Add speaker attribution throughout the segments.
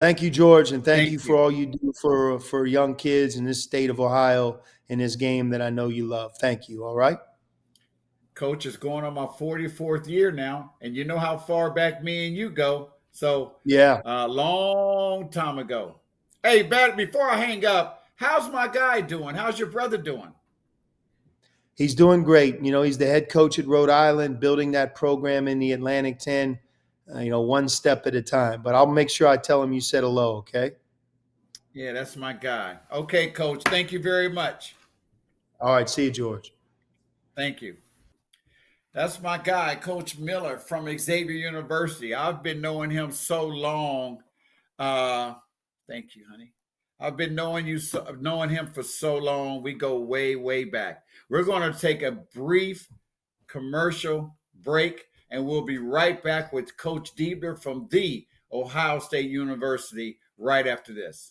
Speaker 1: Thank you, George, and thank
Speaker 2: Thank
Speaker 1: you for
Speaker 2: you.
Speaker 1: all you do for young kids in this state of Ohio in this game that I know you love. Thank you. All right.
Speaker 2: Coach is going on my 44th year now, and you know how far back me and you go. So,
Speaker 1: Yeah,
Speaker 2: a long time ago. Hey, before I hang up, how's my guy doing? How's your brother doing?
Speaker 1: he's doing great. He's the head coach at Rhode Island, building that program in the Atlantic 10. One step at a time. But I'll make sure I tell him you said hello. Okay.
Speaker 2: Yeah, that's my guy. Okay, coach. Thank you very much.
Speaker 1: All right. See you, George.
Speaker 2: Thank you. That's my guy, Coach Miller from Xavier University. I've been knowing him so long. Uh, Thank you, honey. I've been knowing him for so long. We go way, way back. We're going to take a brief commercial break, and we'll be right back with Coach Diebler from the Ohio State University right after this.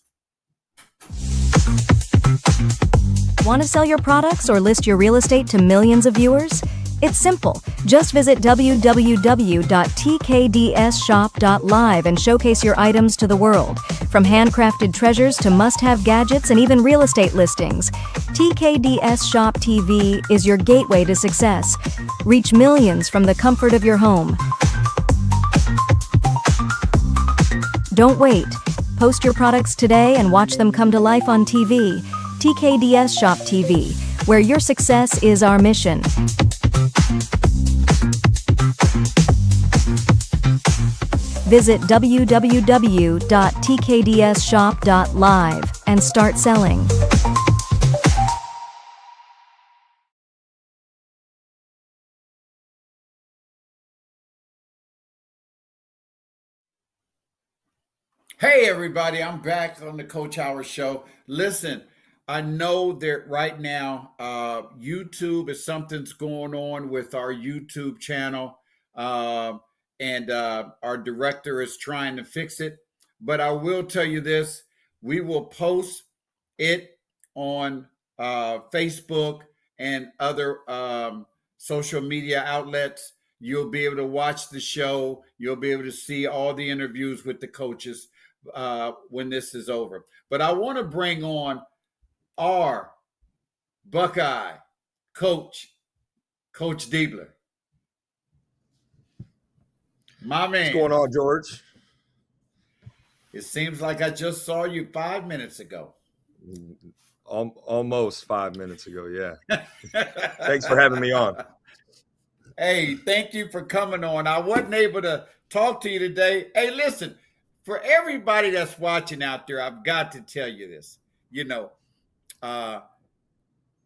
Speaker 3: Want to sell your products or list your real estate to millions of viewers? It's simple. Just visit www.tkdsshop.live and showcase your items to the world. From handcrafted treasures to must-have gadgets and even real estate listings, TKDS Shop TV is your gateway to success. Reach millions from the comfort of your home. Don't wait. Post your products today and watch them come to life on TV. TKDS Shop TV, where your success is our mission. Visit www.tkdsshop.live and start selling.
Speaker 2: Hey, everybody, I'm back on the Coach Howard Show. Listen, I know that right now, YouTube is something's going on with our YouTube channel, and our director is trying to fix it. But I will tell you this: we will post it on Facebook and other social media outlets. You'll be able to watch the show. You'll be able to see all the interviews with the coaches when this is over. But I want to bring on our Buckeye coach, Coach Diebler. My
Speaker 4: What's
Speaker 2: man,
Speaker 4: going on, George?
Speaker 2: it seems like I just saw you 5 minutes ago.
Speaker 4: Almost 5 minutes ago, yeah. Thanks for having me on.
Speaker 2: Hey, thank you for coming on. I wasn't able to talk to you today. Hey, listen, for everybody that's watching out there, I've got to tell you this. You know, uh,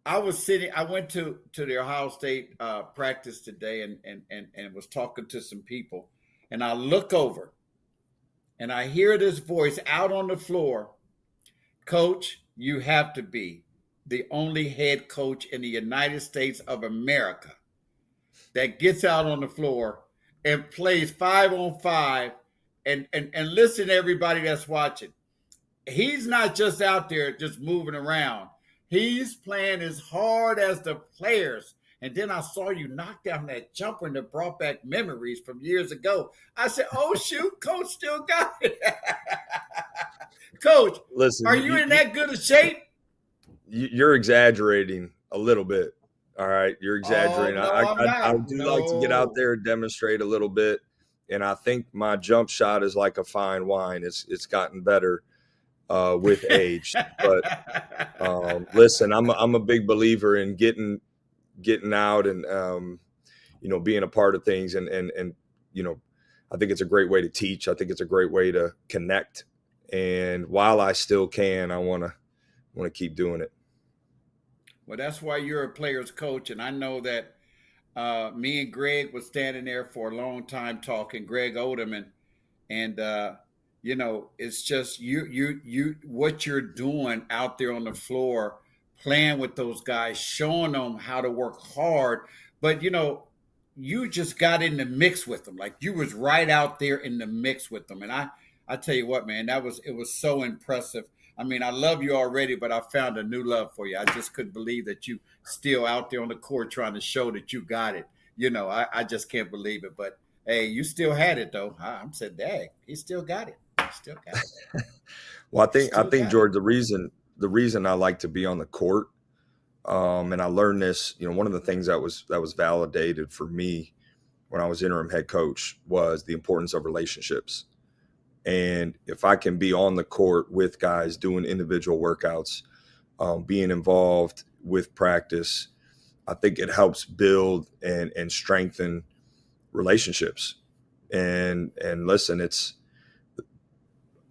Speaker 2: I went to the Ohio State practice today and was talking to some people. And I look over and I hear this voice out on the floor. Coach, you have to be the only head coach in the United States of America that gets out on the floor and plays 5-on-5 and listen to everybody that's watching. He's not just out there just moving around. He's playing as hard as the players. And then I saw you knock down that jumper and it brought back memories from years ago. I said, oh, shoot, Coach still got it. Coach,
Speaker 4: Listen,
Speaker 2: are you in that good a shape?
Speaker 4: you're exaggerating a little bit. All right, you're
Speaker 2: Oh,
Speaker 4: exaggerating.
Speaker 2: no, I'm
Speaker 4: I
Speaker 2: not.
Speaker 4: do like to get out
Speaker 2: No.
Speaker 4: there and demonstrate a little bit, and I think my jump shot is like a fine wine. It's gotten better with age. But listen, I'm a big believer in getting out and being a part of things, and you know I think it's a great way to teach. I think it's a great way to connect. And while I still can, I want to keep doing it.
Speaker 2: Well, that's why you're a player's coach. And I know that me and Greg was standing there for a long time talking, Greg Odom, and it's just what you're doing out there on the floor, playing with those guys, showing them how to work hard. But you just got in the mix with them, like you was right out there in the mix with them. And I tell you what, man, it was so impressive. I mean, I love you already, but I found a new love for you. I just couldn't believe that you still out there on the court trying to show that you got it. I just can't believe it. But hey, you still had it though. I'm said, dang, he still got it. Still got it.
Speaker 4: Well, I
Speaker 2: Still
Speaker 4: think
Speaker 2: got it.
Speaker 4: George, the reason I like to be on the court, and I learned this, one of the things that was validated for me when I was interim head coach was the importance of relationships. And if I can be on the court with guys doing individual workouts, being involved with practice, I think it helps build and strengthen relationships. And listen,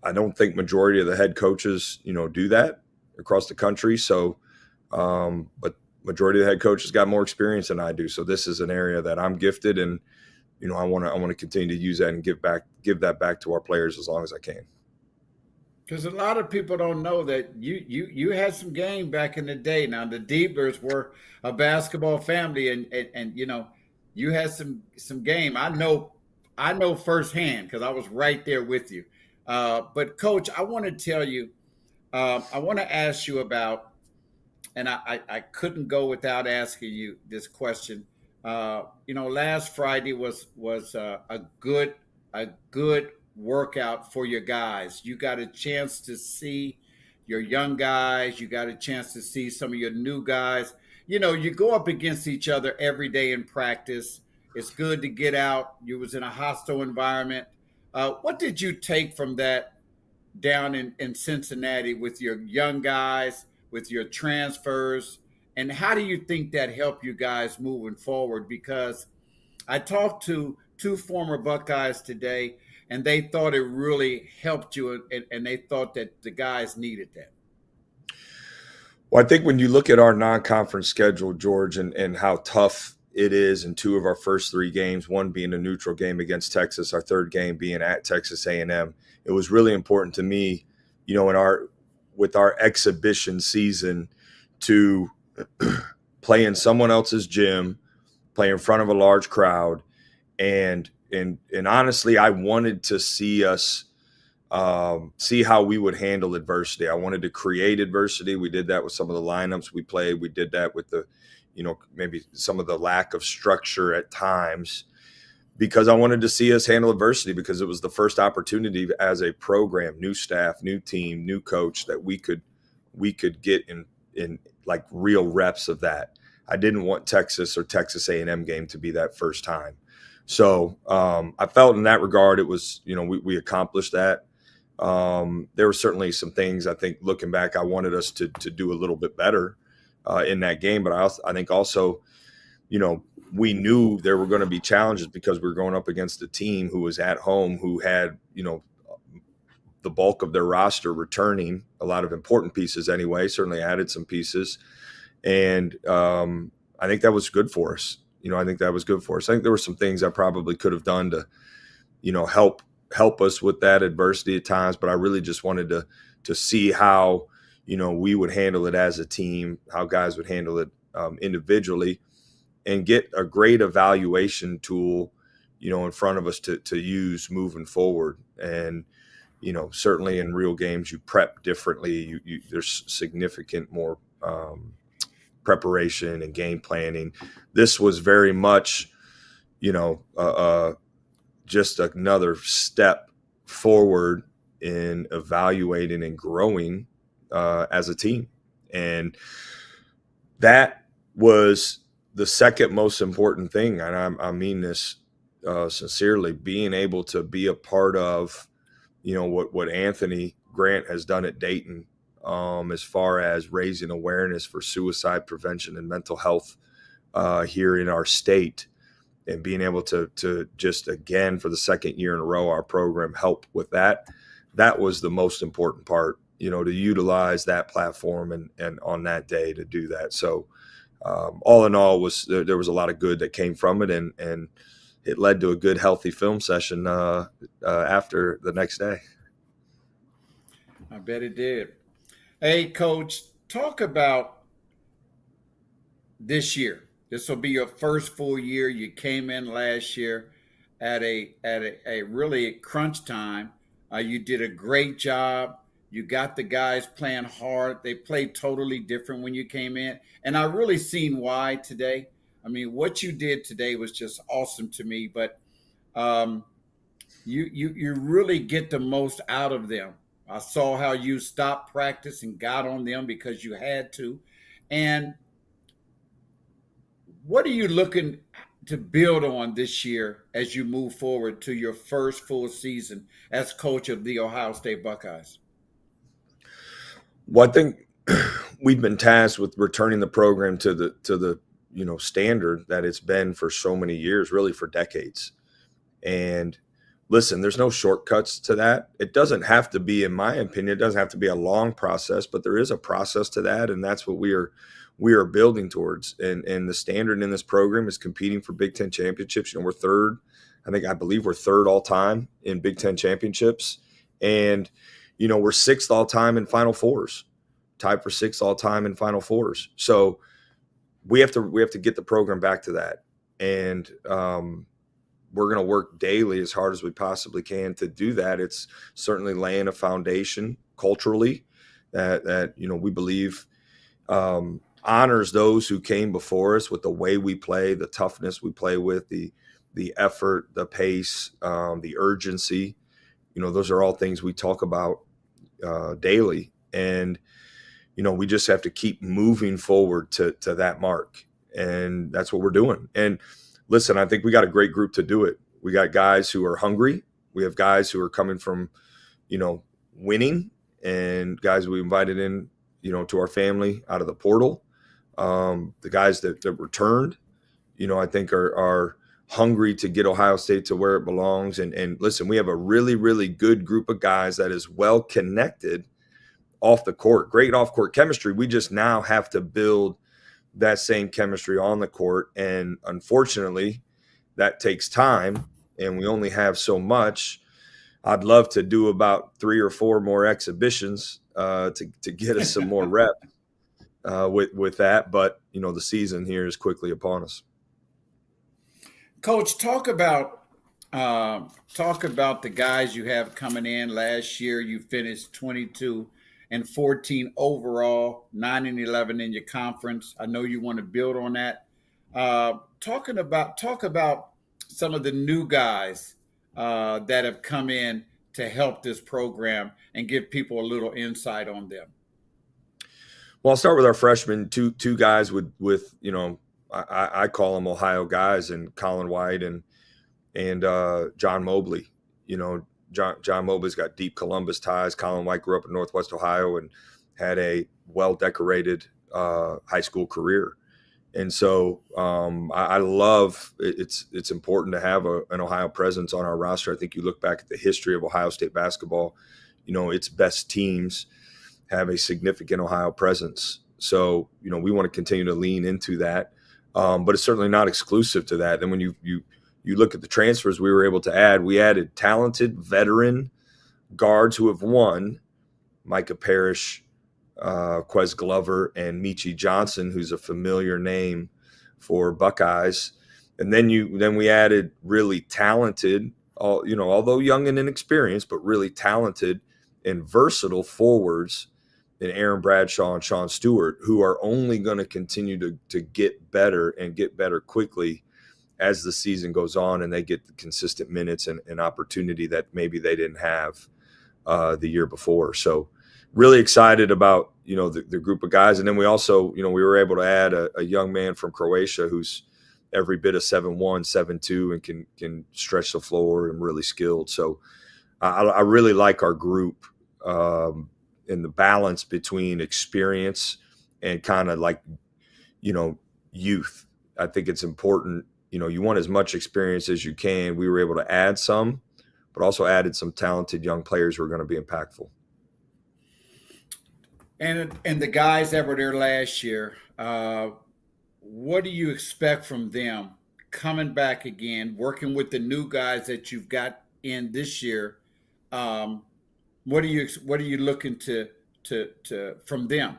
Speaker 4: I don't think majority of the head coaches, do that across the country. So, but majority of the head coaches got more experience than I do. So this is an area that I'm gifted, and I want to continue to use that and give that back to our players as long as I can.
Speaker 2: Because a lot of people don't know that you had some game back in the day. Now the Dieblers were a basketball family, and you had some game. I know firsthand because I was right there with you. But Coach, I want to tell you, I want to ask you about, and I couldn't go without asking you this question. Last Friday was a good workout for your guys. You got a chance to see your young guys. You got a chance to see some of your new guys. You go up against each other every day in practice. It's good to get out. You was in a hostile environment. What did you take from that down in Cincinnati with your young guys, with your transfers? And how do you think that helped you guys moving forward? Because I talked to two former Buckeyes today, and they thought it really helped you, and they thought that the guys needed that.
Speaker 4: Well, I think when you look at our non-conference schedule, George, and how tough it is in two of our first three games, one being a neutral game against Texas, our third game being at Texas A&M, it was really important to me, with our exhibition season to play in someone else's gym, play in front of a large crowd, and honestly, I wanted to see us see how we would handle adversity. I wanted to create adversity. We did that with some of the lineups we played. We did that with the, maybe some of the lack of structure at times, because I wanted to see us handle adversity, because it was the first opportunity as a program, new staff, new team, new coach, that we could get in like real reps of that. I didn't want Texas or Texas A&M game to be that first time. So I felt in that regard, it was, we accomplished that. There were certainly some things, I think, looking back, I wanted us to do a little bit better in that game. But I think also, we knew there were going to be challenges because we were going up against a team who was at home, who had, the bulk of their roster returning, a lot of important pieces anyway, certainly added some pieces. And I think that was good for us. I think that was good for us. I think there were some things I probably could have done to, help us with that adversity at times, but I really just wanted to see how, we would handle it as a team, how guys would handle it individually, and get a great evaluation tool, in front of us to use moving forward. And, certainly in real games, you prep differently. There's significant more preparation and game planning. This was very much, just another step forward in evaluating and growing as a team. And that was the second most important thing. And I mean this sincerely, being able to be a part of, what Anthony Grant has done at Dayton, as far as raising awareness for suicide prevention and mental health here in our state, and being able to just, again, for the second year in a row, our program help with that. That was the most important part, to utilize that platform and on that day to do that. So all in all, there was a lot of good that came from it, and it led to a good, healthy film session after the next day.
Speaker 2: I bet it did. Hey, Coach, talk about this year. This will be your first full year. You came in last year at a really crunch time. You did a great job. You got the guys playing hard. They played totally different when you came in. And I really seen why today. I mean, what you did today was just awesome to me. But you really get the most out of them. I saw how you stopped practice and got on them because you had to. And what are you looking to build on this year as you move forward to your first full season as coach of the Ohio State Buckeyes?
Speaker 4: Well, I think we've been tasked with returning the program to the standard that it's been for so many years, really for decades. And listen, there's no shortcuts to that. It doesn't have to be, in my opinion, it doesn't have to be a long process, but there is a process to that, and that's what we are building towards. And the standard in this program is competing for Big Ten championships. We're third. I believe we're third all time in Big Ten championships, and we're sixth all time in Final Fours, tied for sixth all time in Final Fours. So we have to get the program back to that, and we're going to work daily as hard as we possibly can to do that. It's certainly laying a foundation culturally that we believe honors those who came before us with the way we play, the toughness we play with, the effort, the pace, the urgency. Those are all things we talk about daily, and we just have to keep moving forward to that mark, and that's what we're doing. And listen, I think we got a great group to do it. We got guys who are hungry. We have guys who are coming from winning, and guys we invited in to our family out of the portal. The guys that returned, I think are hungry to get Ohio State to where it belongs. And listen, we have a really, really good group of guys that is well connected off the court, great off court chemistry. We just now have to build that same chemistry on the court. And unfortunately, that takes time, and we only have so much. I'd love to do about 3 or 4 more exhibitions to get us some more rep with that. But, the season here is quickly upon us.
Speaker 2: Coach, talk about the guys you have coming in. Last year, you finished 22-14 overall, 9-11 in your conference. I know you want to build on that. Talk about some of the new guys that have come in to help this program and give people a little insight on them.
Speaker 4: Well, I'll start with our freshmen, two guys with I call them Ohio guys, and Colin White and John Mobley. John Mobley's got deep Columbus ties. Colin White grew up in Northwest Ohio and had a well-decorated high school career. And so I love it's important to have an Ohio presence on our roster. I think you look back at the history of Ohio State basketball, its best teams have a significant Ohio presence. So, we want to continue to lean into that. But it's certainly not exclusive to that. And when you look at the transfers we were able to add, we added talented veteran guards who have won, Micah Parrish, Quez Glover, and Michi Johnson, who's a familiar name for Buckeyes. And then we added really talented, although young and inexperienced, but really talented and versatile forwards in Aaron Bradshaw and Sean Stewart, who are only going to continue to get better and get better quickly as the season goes on, and they get the consistent minutes and opportunity that maybe they didn't have the year before. So really excited about, the group of guys. And then we also, we were able to add a young man from Croatia who's every bit of 7'1", 7'2", and can stretch the floor and really skilled. So I really like our group and the balance between experience and kind of like, youth. I think it's important. You want as much experience as you can. We were able to add some, but also added some talented young players who are going to be impactful.
Speaker 2: And the guys that were there last year, what do you expect from them coming back again, working with the new guys that you've got in this year? What are you looking to from them?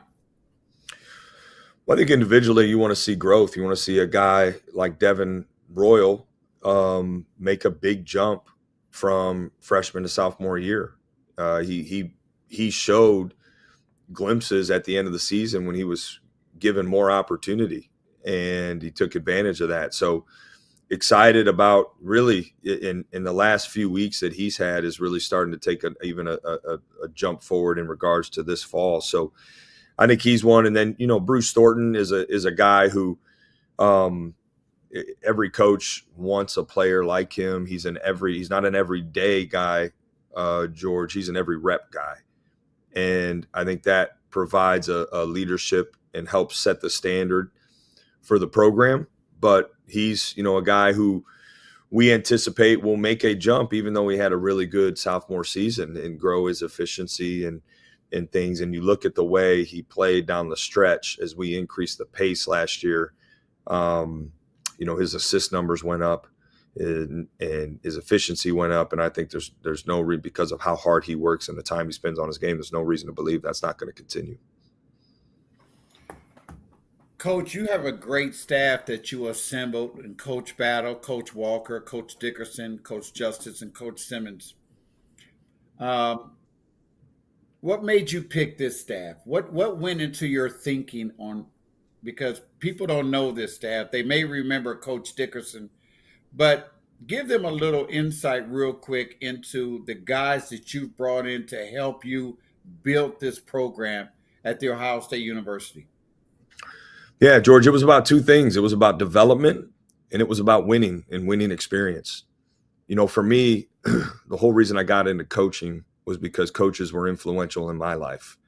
Speaker 4: Well, I think individually you want to see growth. You want to see a guy like Devin Royal make a big jump from freshman to sophomore year. He showed glimpses at the end of the season when he was given more opportunity, and he took advantage of that. So excited about really in the last few weeks that he's had is really starting to take even a jump forward in regards to this fall. So I think he's one. And then, Bruce Thornton is a guy who every coach wants a player like him. He's not an everyday guy, George. He's an every rep guy. And I think that provides a leadership and helps set the standard for the program. But he's, a guy who we anticipate will make a jump, even though he had a really good sophomore season, and grow his efficiency and things. And you look at the way he played down the stretch as we increased the pace last year. His assist numbers went up and his efficiency went up. And I think there's no reason, because of how hard he works and the time he spends on his game, there's no reason to believe that's not going to continue.
Speaker 2: Coach, you have a great staff that you assembled, and Coach Battle, Coach Walker, Coach Dickerson, Coach Justice, and Coach Simmons. What made you pick this staff? What went into your thinking on, because people don't know this staff. They may remember Coach Dickerson, but give them a little insight real quick into the guys that you've brought in to help you build this program at The Ohio State University.
Speaker 4: Yeah, George, it was about two things. It was about development and it was about winning and winning experience. For me, the whole reason I got into coaching was because coaches were influential in my life.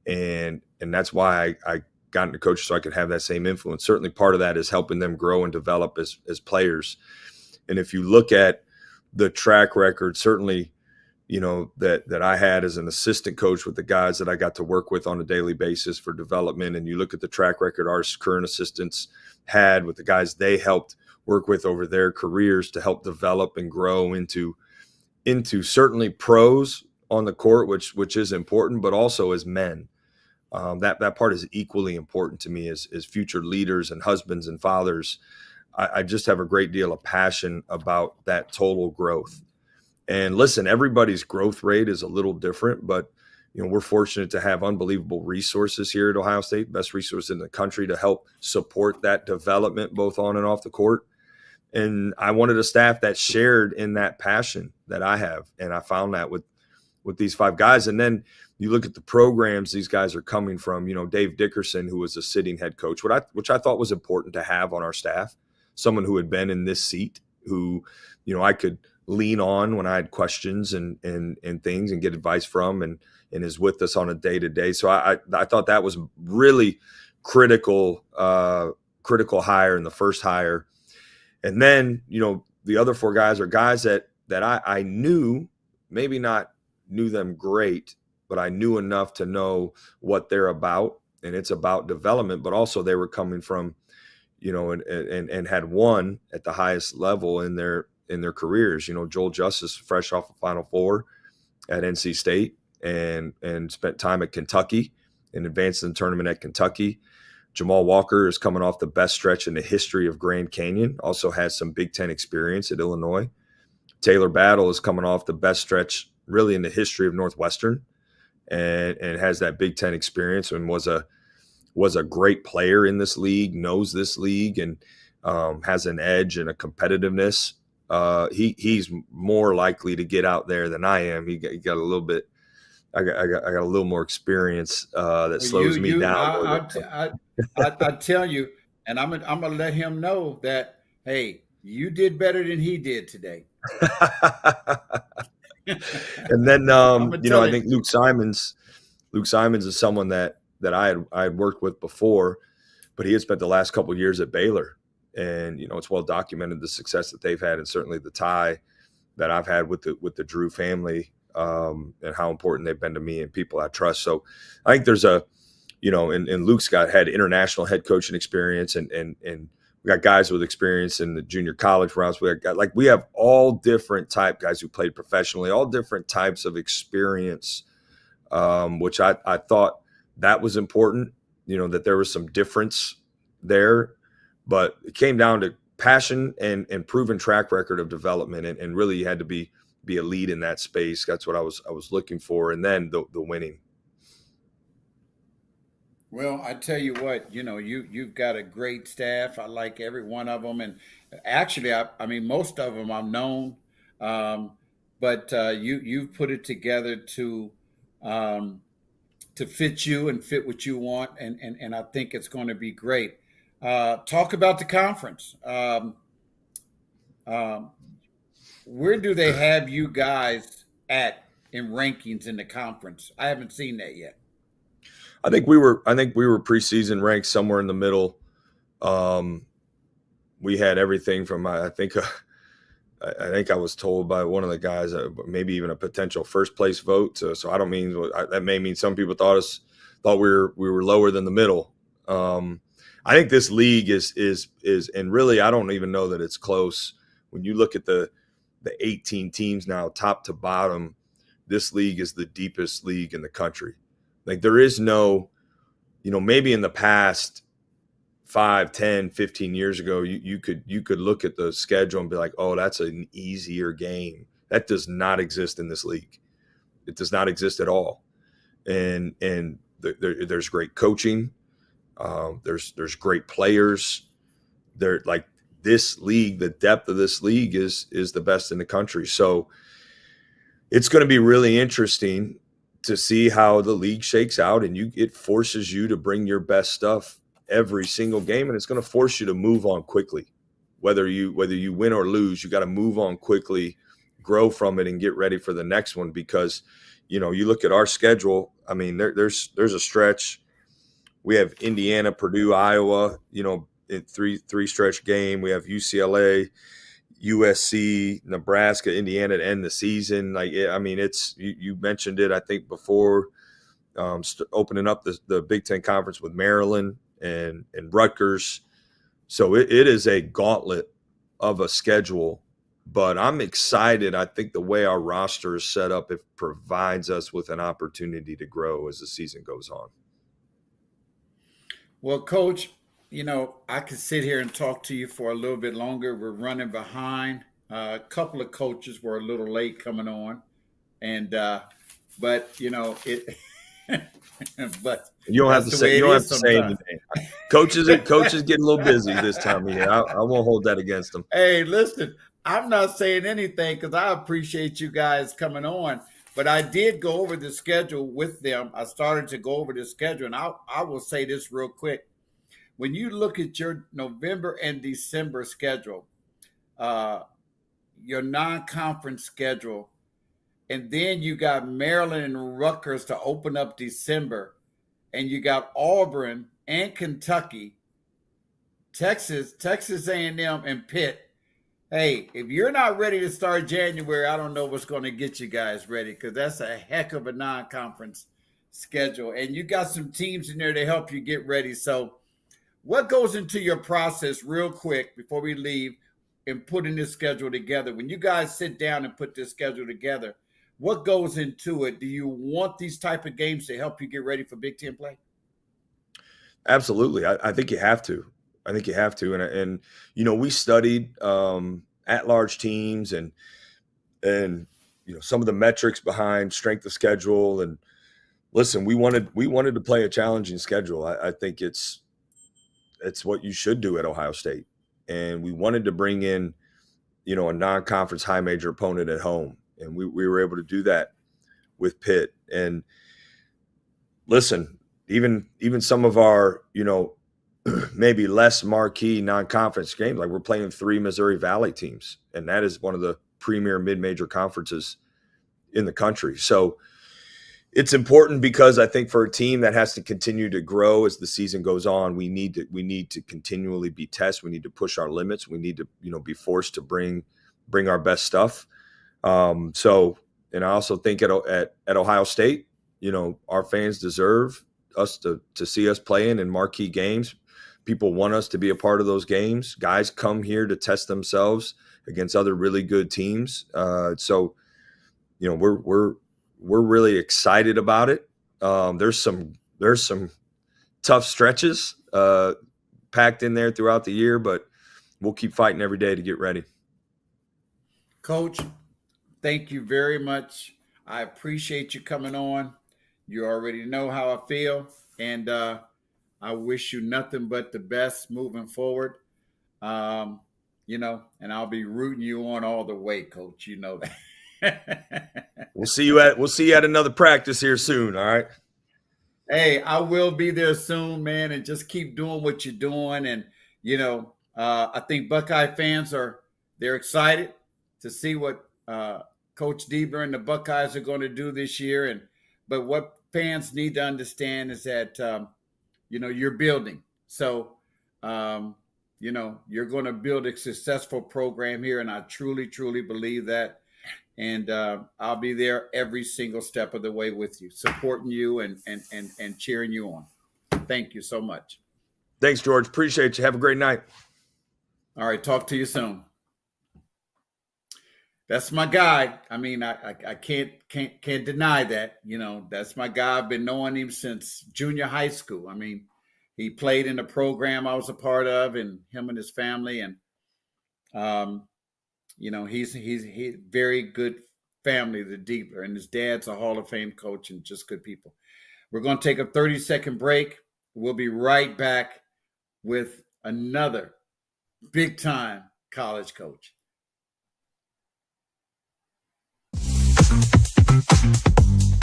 Speaker 4: And that's why I got into coaching, so I could have that same influence. Certainly part of that is helping them grow and develop as players. And if you look at the track record, certainly, that I had as an assistant coach with the guys that I got to work with on a daily basis for development, and you look at the track record our current assistants had with the guys they helped work with over their careers to help develop and grow into certainly pros on the court, which is important, but also as men. That part is equally important to me as future leaders and husbands and fathers. I just have a great deal of passion about that total growth. And listen, everybody's growth rate is a little different, but we're fortunate to have unbelievable resources here at Ohio State, best resources in the country to help support that development both on and off the court. And I wanted a staff that shared in that passion that I have, and I found that with these five guys. And then you look at the programs these guys are coming from. Dave Dickerson, who was a sitting head coach, which I thought was important to have on our staff, someone who had been in this seat, who I could lean on when I had questions and things and get advice from, and is with us on a day-to-day. So I thought that was really critical hire in the first hire. And then, the other four guys are guys that I knew, maybe not knew them great, but I knew enough to know what they're about. And it's about development, but also they were coming from, and had won at the highest level in their careers. Joel Justice, fresh off a Final Four at NC State, and spent time at Kentucky and advanced in the tournament at Kentucky. Jamal Walker is coming off the best stretch in the history of Grand Canyon, also has some Big Ten experience at Illinois. Taylor Battle is coming off the best stretch really in the history of Northwestern, and has that Big Ten experience, and was a great player in this league, knows this league, and has an edge and a competitiveness. He's more likely to get out there than I am. He got a little bit. I got a little more experience that slows me down.
Speaker 2: I tell you, and I'm gonna let him know that, hey, you did better than he did today.
Speaker 4: And then I think Luke Simons is someone that I had worked with before, but he had spent the last couple of years at Baylor. And, it's well documented the success that they've had, and certainly the tie that I've had with the Drew family, and how important they've been to me and people I trust. So I think there's and Luke's had international head coaching experience, and we got guys with experience in the junior college rounds. We have all different type guys who played professionally, all different types of experience, which I thought that was important, that there was some difference there. But it came down to passion and proven track record of development, and really you had to be a lead in that space. That's what I was looking for, and then the winning.
Speaker 2: Well, I tell you what, you've got a great staff. I like every one of them, and Actually, I mean, most of them I've known, um, but you've put it together um, to fit you and fit what you want, and I think it's going to be great. Talk about the conference. Um, where do they have you guys at in rankings in the conference? I haven't seen that yet.
Speaker 4: I think we were preseason ranked somewhere in the middle. Um, we had everything from I think I was told by one of the guys maybe even a potential first place vote. So I don't mean that may mean some people thought we were lower than the middle. I think this league is and really I don't even know that it's close. When you look at the 18 teams now, top to bottom, this league is the deepest league in the country. Like there is no, maybe in the past 5, 10, 15 years ago, you could look at the schedule and be like, oh, that's an easier game. That does not exist in this league. It does not exist at all. And there's great coaching. There's great players. They're like this league, the depth of this league is the best in the country. So it's going to be really interesting to see how the league shakes out, and it forces you to bring your best stuff every single game, and it's going to force you to move on quickly. Whether you win or lose, you got to move on quickly, grow from it, and get ready for the next one. Because you look at our schedule. I mean, there's a stretch. We have Indiana, Purdue, Iowa. In three stretch game. We have UCLA, USC, Nebraska, Indiana to end the season. It's you mentioned it, I think, before opening up the Big Ten Conference with Maryland and Rutgers. So it is a gauntlet of a schedule, but I'm excited. I think the way our roster is set up, it provides us with an opportunity to grow as the season goes on.
Speaker 2: Well, Coach, I could sit here and talk to you for a little bit longer. We're running behind. A couple of coaches were a little late coming on, and but it. But
Speaker 4: you don't have to say anything. Coaches get a little busy this time of year. I won't hold that against them.
Speaker 2: Hey, listen, I'm not saying anything because I appreciate you guys coming on. But I did go over the schedule with them. I started to go over the schedule, and I will say this real quick. When you look at your November and December schedule, your non-conference schedule, and then you got Maryland and Rutgers to open up December, and you got Auburn and Kentucky, Texas A&M, and Pitt. Hey, if you're not ready to start January, I don't know what's going to get you guys ready, because that's a heck of a non-conference schedule, and you got some teams in there to help you get ready. So what goes into your process real quick before we leave in putting this schedule together? When you guys sit down and put this schedule together, what goes into it? Do you want these type of games to help you get ready for Big Ten play?
Speaker 4: Absolutely. I think you have to. And we studied at-large teams and some of the metrics behind strength of schedule. And listen, we wanted to play a challenging schedule. I think it's what you should do at Ohio State. And we wanted to bring in, a non-conference high major opponent at home. And we were able to do that with Pitt. And listen, even some of our, maybe less marquee non-conference games, like we're playing 3 Missouri Valley teams. And that is one of the premier mid-major conferences in the country. So it's important because I think for a team that has to continue to grow as the season goes on, we need to continually be tested. We need to push our limits. We need to, be forced to bring our best stuff. And I also think at Ohio State, our fans deserve us to see us playing in marquee games. People want us to be a part of those games. Guys come here to test themselves against other really good teams. We're really excited about it. There's some tough stretches packed in there throughout the year, but we'll keep fighting every day to get ready.
Speaker 2: Coach, thank you very much. I appreciate you coming on. You already know how I feel, and I wish you nothing but the best moving forward. and I'll be rooting you on all the way, Coach. You know that.
Speaker 4: We'll see you at another practice here soon. All right.
Speaker 2: Hey, I will be there soon, man, and just keep doing what you're doing. And I think Buckeye fans they're excited to see what Coach Diebler and the Buckeyes are going to do this year. But what fans need to understand is that you're building. So you're going to build a successful program here, and I truly, truly believe that. And I'll be there every single step of the way with you, supporting you and cheering you on. Thank you so much.
Speaker 4: Thanks, George. Appreciate you. Have a great night.
Speaker 2: All right. Talk to you soon. That's my guy. I mean, I can't deny that. That's my guy. I've been knowing him since junior high school. I mean, he played in the program I was a part of, and him and his family. And he's very good family, the Diebler, and his dad's a Hall of Fame coach and just good people. We're going to take a 30-second break. We'll be right back with another big-time college coach.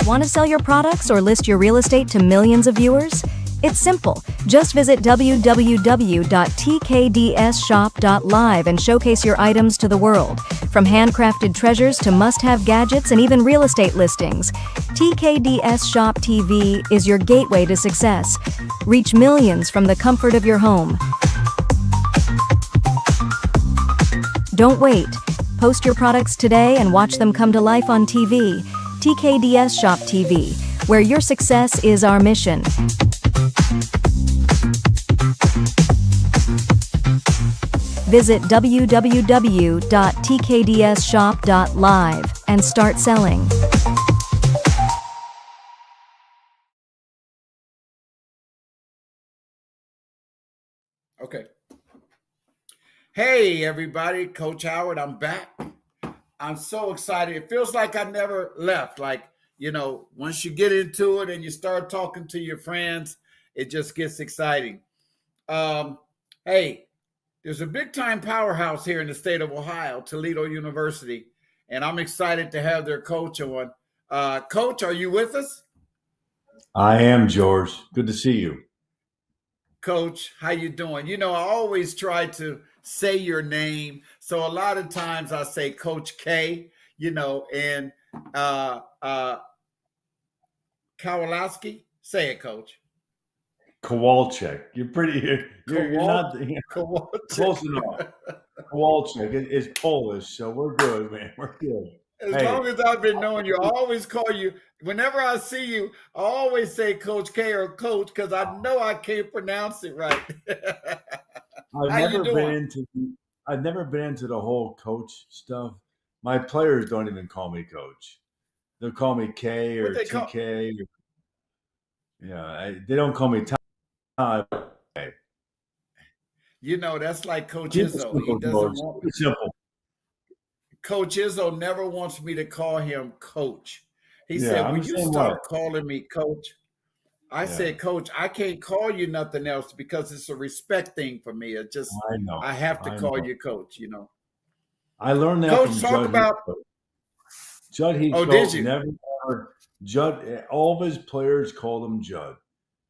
Speaker 3: Want to sell your products or list your real estate to millions of viewers? It's simple. Just visit www.tkdsshop.live and showcase your items to the world. From handcrafted treasures to must-have gadgets and even real estate listings, TKDS Shop TV is your gateway to success. Reach millions from the comfort of your home. Don't wait. Post your products today and watch them come to life on TV. TKDS Shop TV, where your success is our mission. Visit www.tkdsshop.live and start selling.
Speaker 2: Okay. Hey, everybody. Coach Howard, I'm back. I'm so excited. It feels like I never left. Like, once you get into it and you start talking to your friends, it just gets exciting. Hey, there's a big-time powerhouse here in the state of Ohio, Toledo University, and I'm excited to have their coach on. Coach, are you with us?
Speaker 5: I am, George. Good to see you.
Speaker 2: Coach, how you doing? I always try to say your name, so a lot of times I say Coach K, and Kowalski. Say it, Coach.
Speaker 5: Kowalczyk. You're not close enough. Kowalczyk is Polish, so we're good, man. We're good.
Speaker 2: As long as I've been knowing you, I always call you, whenever I see you, I always say Coach K or Coach, because I know I can't pronounce it right.
Speaker 5: I've never been into the whole coach stuff. My players don't even call me coach. They'll call me K or TK. They don't call me Tom.
Speaker 2: That's like Coach Izzo. He doesn't want
Speaker 5: simple.
Speaker 2: Coach Izzo never wants me to call him Coach. He said, "Will you stop calling me Coach?" I said, "Coach, I can't call you nothing else because it's a respect thing for me. It just I have to call you Coach."
Speaker 5: I learned that
Speaker 2: Coach,
Speaker 5: from
Speaker 2: talk
Speaker 5: Judd
Speaker 2: about
Speaker 5: Judd Heathcote.
Speaker 2: Oh, did you?
Speaker 5: Never Judd. All of his players called him Judd,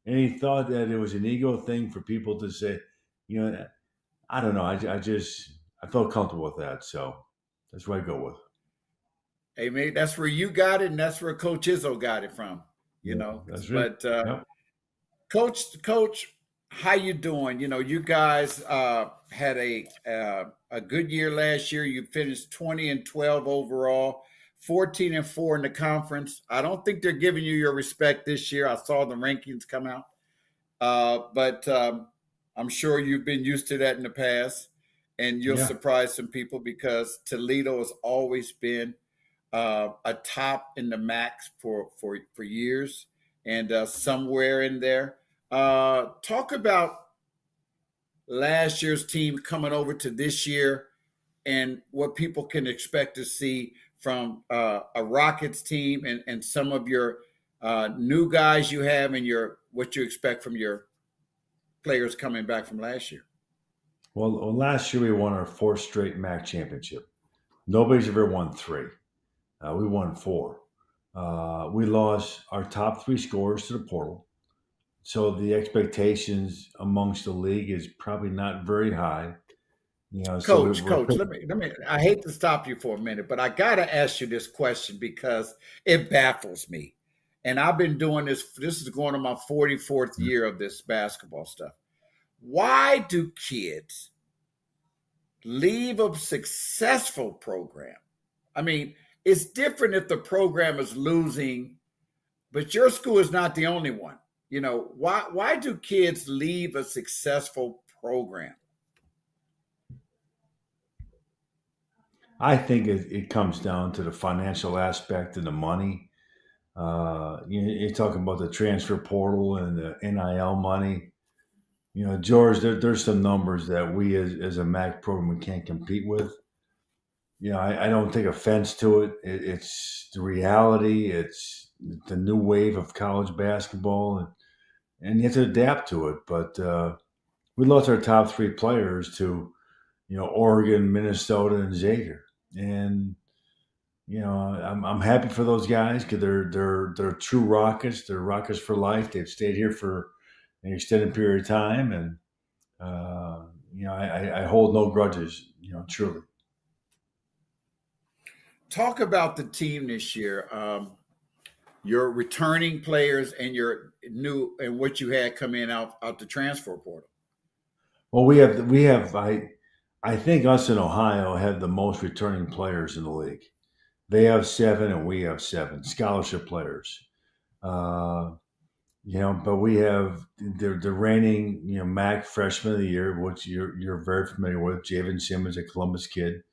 Speaker 5: and he thought that it was an ego thing for people to say. I don't know. I felt comfortable with that, so that's what I go with.
Speaker 2: Hey, mate, that's where you got it, and that's where Coach Izzo got it from.
Speaker 5: That's right.
Speaker 2: But Coach, how you doing? You guys had a good year last year. You finished 20-12 overall, 14-4 in the conference. I don't think they're giving you your respect this year. I saw the rankings come out, but I'm sure you've been used to that in the past, and you'll surprise some people because Toledo has always been a top in the MAC for years, and somewhere in there. Talk about last year's team coming over to this year and what people can expect to see from a Rockets team and some of your new guys you have and what you expect from your players coming back from last year.
Speaker 5: Well, last year we won our fourth straight MAC championship. Nobody's ever won three. We won four. We lost our top three scorers to the portal. So the expectations amongst the league is probably not very high. So
Speaker 2: Coach, let me. I hate to stop you for a minute, but I gotta ask you this question because it baffles me. And I've been doing this. This is going on my 44th year of this basketball stuff. Why do kids leave a successful program? I mean, it's different if the program is losing, but your school is not the only one. Why do kids leave a successful program?
Speaker 5: I think it comes down to the financial aspect and the money. You're talking about the transfer portal and the NIL money. George, there's some numbers that we as a MAC program we can't compete with. I don't take offense to it. It's the reality. It's the new wave of college basketball, and you have to adapt to it. But we lost our top three players to, Oregon, Minnesota, and Xavier. And I'm happy for those guys because they're true Rockets. They're Rockets for life. They've stayed here for an extended period of time, and I hold no grudges. Truly.
Speaker 2: Talk about the team this year. Your returning players and your new and what you had come in out the transfer portal.
Speaker 5: Well, we have. I think us in Ohio have the most returning players in the league. They have 7, and we have 7 scholarship players. But we have the reigning, MAC freshman of the year, which you're very familiar with, Javen Simmons, a Columbus kid.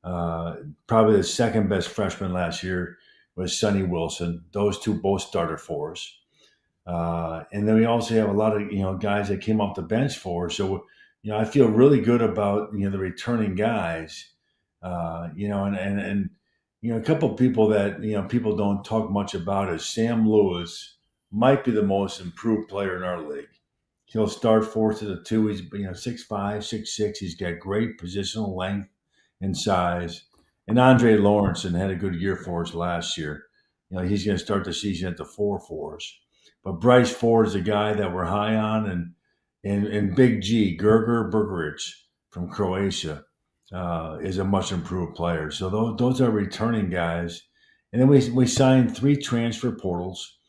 Speaker 5: Probably the second best freshman last year was Sonny Wilson. Those two both started for us. And then we also have a lot of, guys that came off the bench for us. So, I feel really good about, the returning guys, and a couple of people that, people don't talk much about is Sam Lewis might be the most improved player in our league. He'll start for us at the 2. He's, 6'5", 6'6". He's got great positional length and size. And Andre Lawrenson had a good year for us last year. He's going to start the season at the 4 for us. But Bryce Ford is a guy that we're high on, and Big G, Gerger Bergeric from Croatia, is a much improved player. So those are returning guys. And then we signed 3 transfer portals.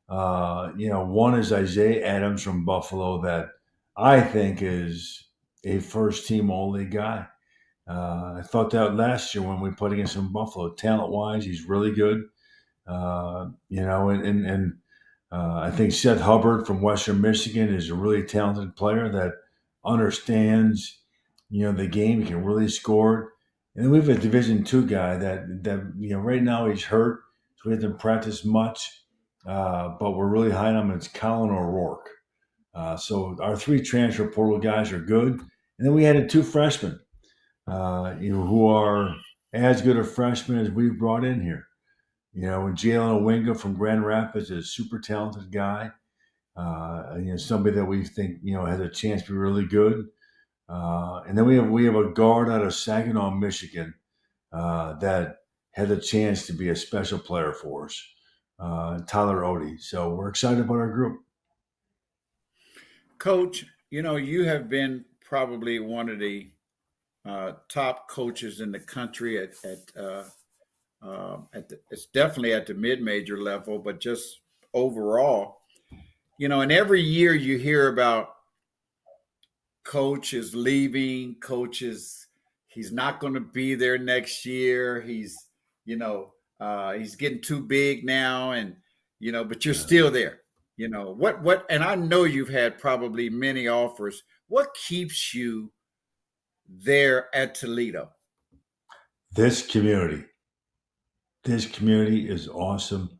Speaker 5: One is Isaiah Adams from Buffalo that I think is a first-team All-League guy. I thought that last year when we played against him in Buffalo. Talent-wise, he's really good. I think Seth Hubbard from Western Michigan is a really talented player that understands, the game. He can really score. And then we have a Division II guy that right now he's hurt, so he hasn't practiced much. But we're really high on him. It's Colin O'Rourke. So our 3 transfer portal guys are good. And then we added 2 freshmen, who are as good a freshmen as we've brought in here. And Jalen Owinga from Grand Rapids is a super talented guy. Somebody that we think, has a chance to be really good. And then we have a guard out of Saginaw, Michigan, that had a chance to be a special player for us, Tyler Odie. So we're excited about our group.
Speaker 2: Coach, you have been probably one of the top coaches in the country it's definitely at the mid-major level, but just overall, and every year you hear about coach is leaving, he's not going to be there next year. He's getting too big now, and but you're still there. What and I know you've had probably many offers. What keeps you there at Toledo?
Speaker 5: This community is awesome.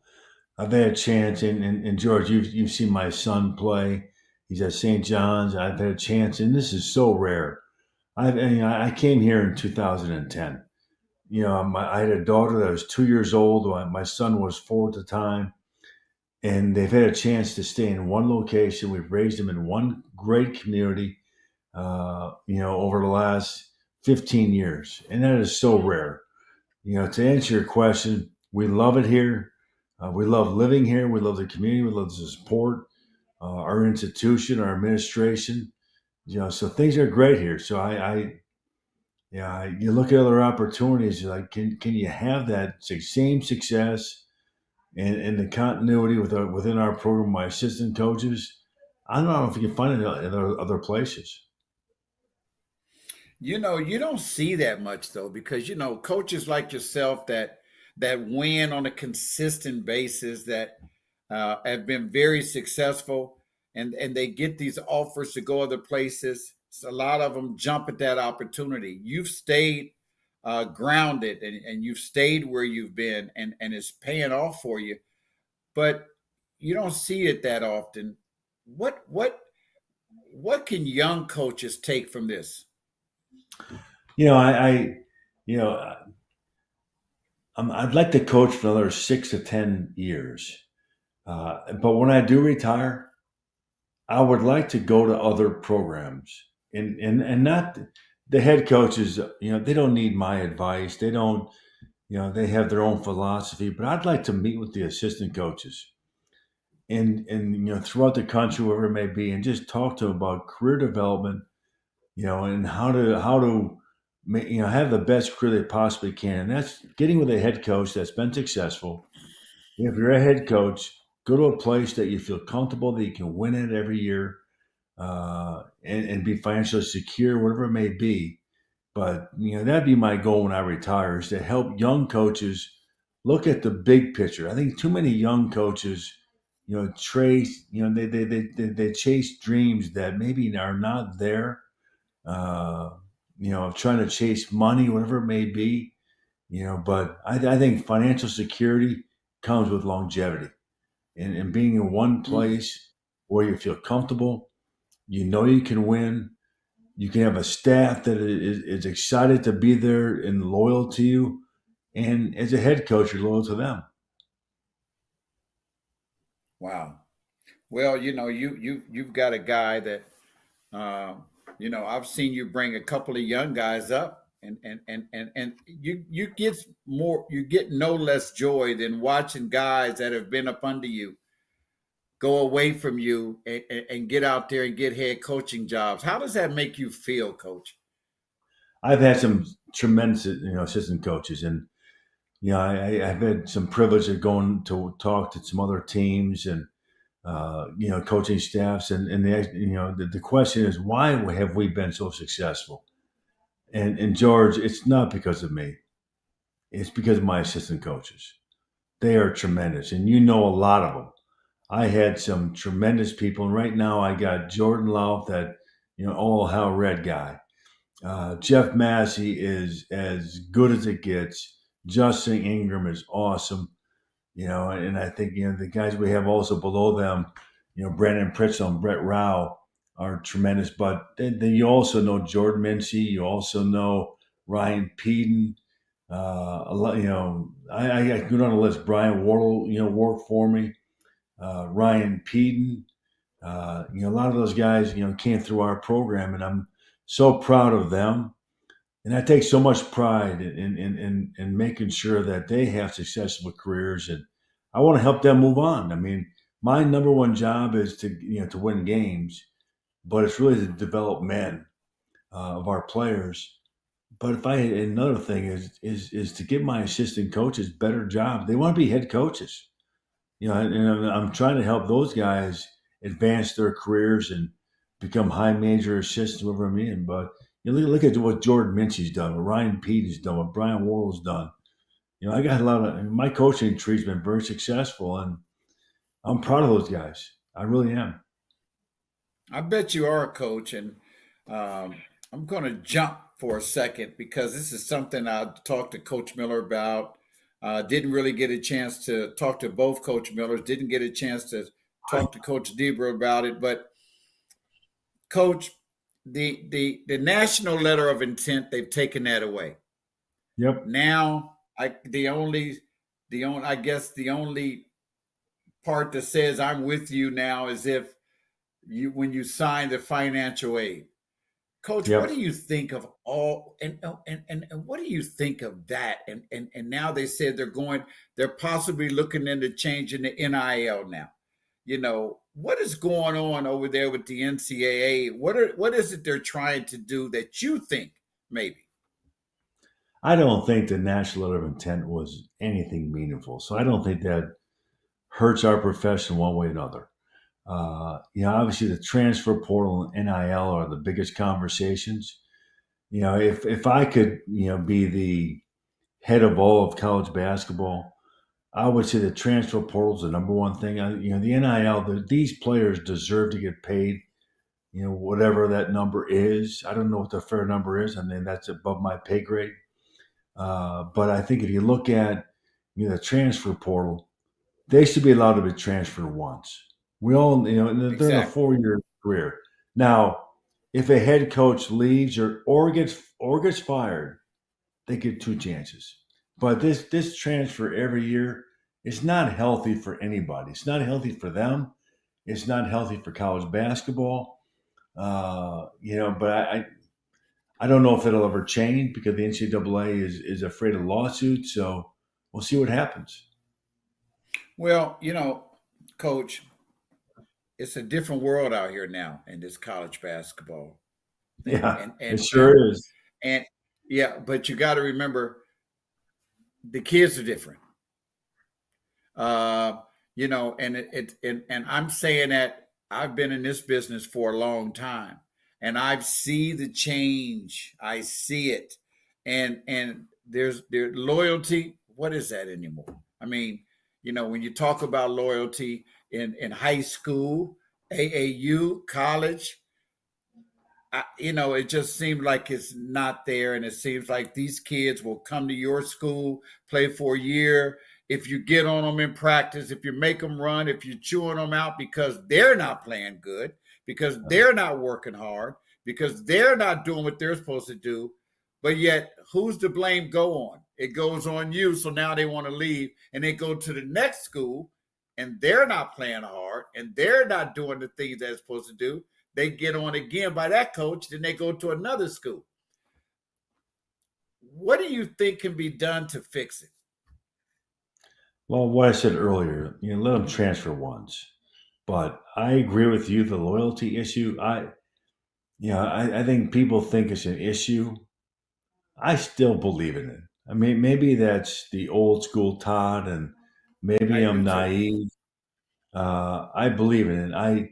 Speaker 5: I've had a chance, and George, you've seen my son play. He's at St. John's. I've had a chance, and this is so rare. I came here in 2010. I had a daughter that was 2 years old. My son was 4 at the time, and they've had a chance to stay in one location. We've raised them in one great community. over the last 15 years. And that is so rare. To answer your question, we love it here. We love living here. We love the community. We love the support, our institution, our administration. So things are great here. So you look at other opportunities. Like, can you have that same success and the continuity within our program, my assistant coaches? I don't know if you can find it in other places.
Speaker 2: You don't see that much though, because coaches like yourself that win on a consistent basis, that have been very successful, and they get these offers to go other places. So a lot of them jump at that opportunity. You've stayed grounded, and you've stayed where you've been, and it's paying off for you. But you don't see it that often. What can young coaches take from this?
Speaker 5: You know, you know, I'd like to coach for another 6 to 10 years. But when I do retire, I would like to go to other programs and not the head coaches. They don't need my advice. They don't. They have their own philosophy. But I'd like to meet with the assistant coaches and throughout the country, wherever it may be, and just talk to them about career development. And how to have the best career they possibly can. And that's getting with a head coach that's been successful. If you're a head coach, go to a place that you feel comfortable, that you can win it every year, and be financially secure, whatever it may be. But that'd be my goal when I retire, is to help young coaches look at the big picture. I think too many young coaches, trace, they chase dreams that maybe are not there. Uh, trying to chase money, whatever it may be. But I think financial security comes with longevity and being in one place where you feel comfortable, you can win, you can have a staff that is excited to be there and loyal to you, and as a head coach, you're loyal to them.
Speaker 2: Wow. Well, you've got a guy that uh, I've seen you bring a couple of young guys up, and you get no less joy than watching guys that have been up under you go away from you, and get out there and get head coaching jobs. How does that make you feel, Coach?
Speaker 5: I've had some tremendous, assistant coaches, and I've had some privilege of going to talk to some other teams and coaching staffs, and the question is, why have we been so successful? And George, it's not because of me; it's because of my assistant coaches. They are tremendous, and a lot of them. I had some tremendous people, and right now I got Jordan Love, that all hell red guy. Jeff Massey is as good as it gets. Justin Ingram is awesome. And I think the guys we have also below them, Brandon Pritchell and Brett Rao are tremendous. But then you also know Jordan Mincy. You also know Ryan Peden. A lot, I go down the list. Brian Wardle, worked for me. Ryan Peden. A lot of those guys, came through our program, and I'm so proud of them. And I take so much pride in making sure that they have successful careers, and I want to help them move on. I mean, my number one job is to win games, but it's really to develop men of our players. But if another thing is to give my assistant coaches better jobs. They want to be head coaches, and I'm trying to help those guys advance their careers and become high major assistants, whatever I mean. But look at what Jordan Mincy's done, what Ryan Pete's done, what Brian Worrell's done. I got a lot of my coaching tree's been very successful, and I'm proud of those guys. I really am.
Speaker 2: I bet you are, Coach. And um, I'm going to jump for a second, because this is something I talked to Coach Miller about. Didn't really get a chance to talk to both Coach Millers. Didn't get a chance to talk to Coach Debra about it. But Coach, the national letter of intent, they've taken that away.
Speaker 5: Yep.
Speaker 2: Now, I guess the only part that says I'm with you now is if when you sign the financial aid. Coach, what
Speaker 5: Yep.
Speaker 2: do you think of all and what do you think of that? And now they said they're possibly looking into changing the NIL now. What is going on over there with the NCAA? What is it they're trying to do that you think maybe?
Speaker 5: I don't think the national letter of intent was anything meaningful. So I don't think that hurts our profession one way or another. Obviously the transfer portal and NIL are the biggest conversations. If I could, be the head of all of college basketball, I would say the transfer portal is the number one thing. The NIL, these players deserve to get paid, whatever that number is. I don't know what the fair number is. I mean, that's above my pay grade. But I think if you look at, the transfer portal, they should be allowed to be transferred once. We all, they're in a
Speaker 2: Exactly.
Speaker 5: 4-year career. Now, if a head coach leaves or gets fired, they get 2 chances. But this transfer every year is not healthy for anybody. It's not healthy for them. It's not healthy for college basketball. But I don't know if it'll ever change because the NCAA is afraid of lawsuits. So we'll see what happens.
Speaker 2: Well, Coach, it's a different world out here now in this college basketball thing.
Speaker 5: Yeah,
Speaker 2: And
Speaker 5: it
Speaker 2: and
Speaker 5: sure
Speaker 2: and
Speaker 5: is.
Speaker 2: and yeah, but you got to remember the kids are different. And I'm saying that I've been in this business for a long time, and I've seen the change. I see it, and there's loyalty. What is that anymore? I mean, when you talk about loyalty in high school, AAU, college, it just seems like it's not there. And it seems like these kids will come to your school, play for a year. If you get on them in practice, if you make them run, if you're chewing them out because they're not playing good, because they're not working hard, because they're not doing what they're supposed to do. But yet, who's the blame go on? It goes on you. So now they want to leave and they go to the next school and they're not playing hard and they're not doing the things they're supposed to do. They get on again by that coach, then they go to another school. What do you think can be done to fix it?
Speaker 5: Well, what I said earlier, let them transfer once. But I agree with you. The loyalty issue, I think people think it's an issue. I still believe in it. I mean, maybe that's the old school Todd, and maybe
Speaker 2: I do
Speaker 5: I'm
Speaker 2: too.
Speaker 5: naive. I believe in it.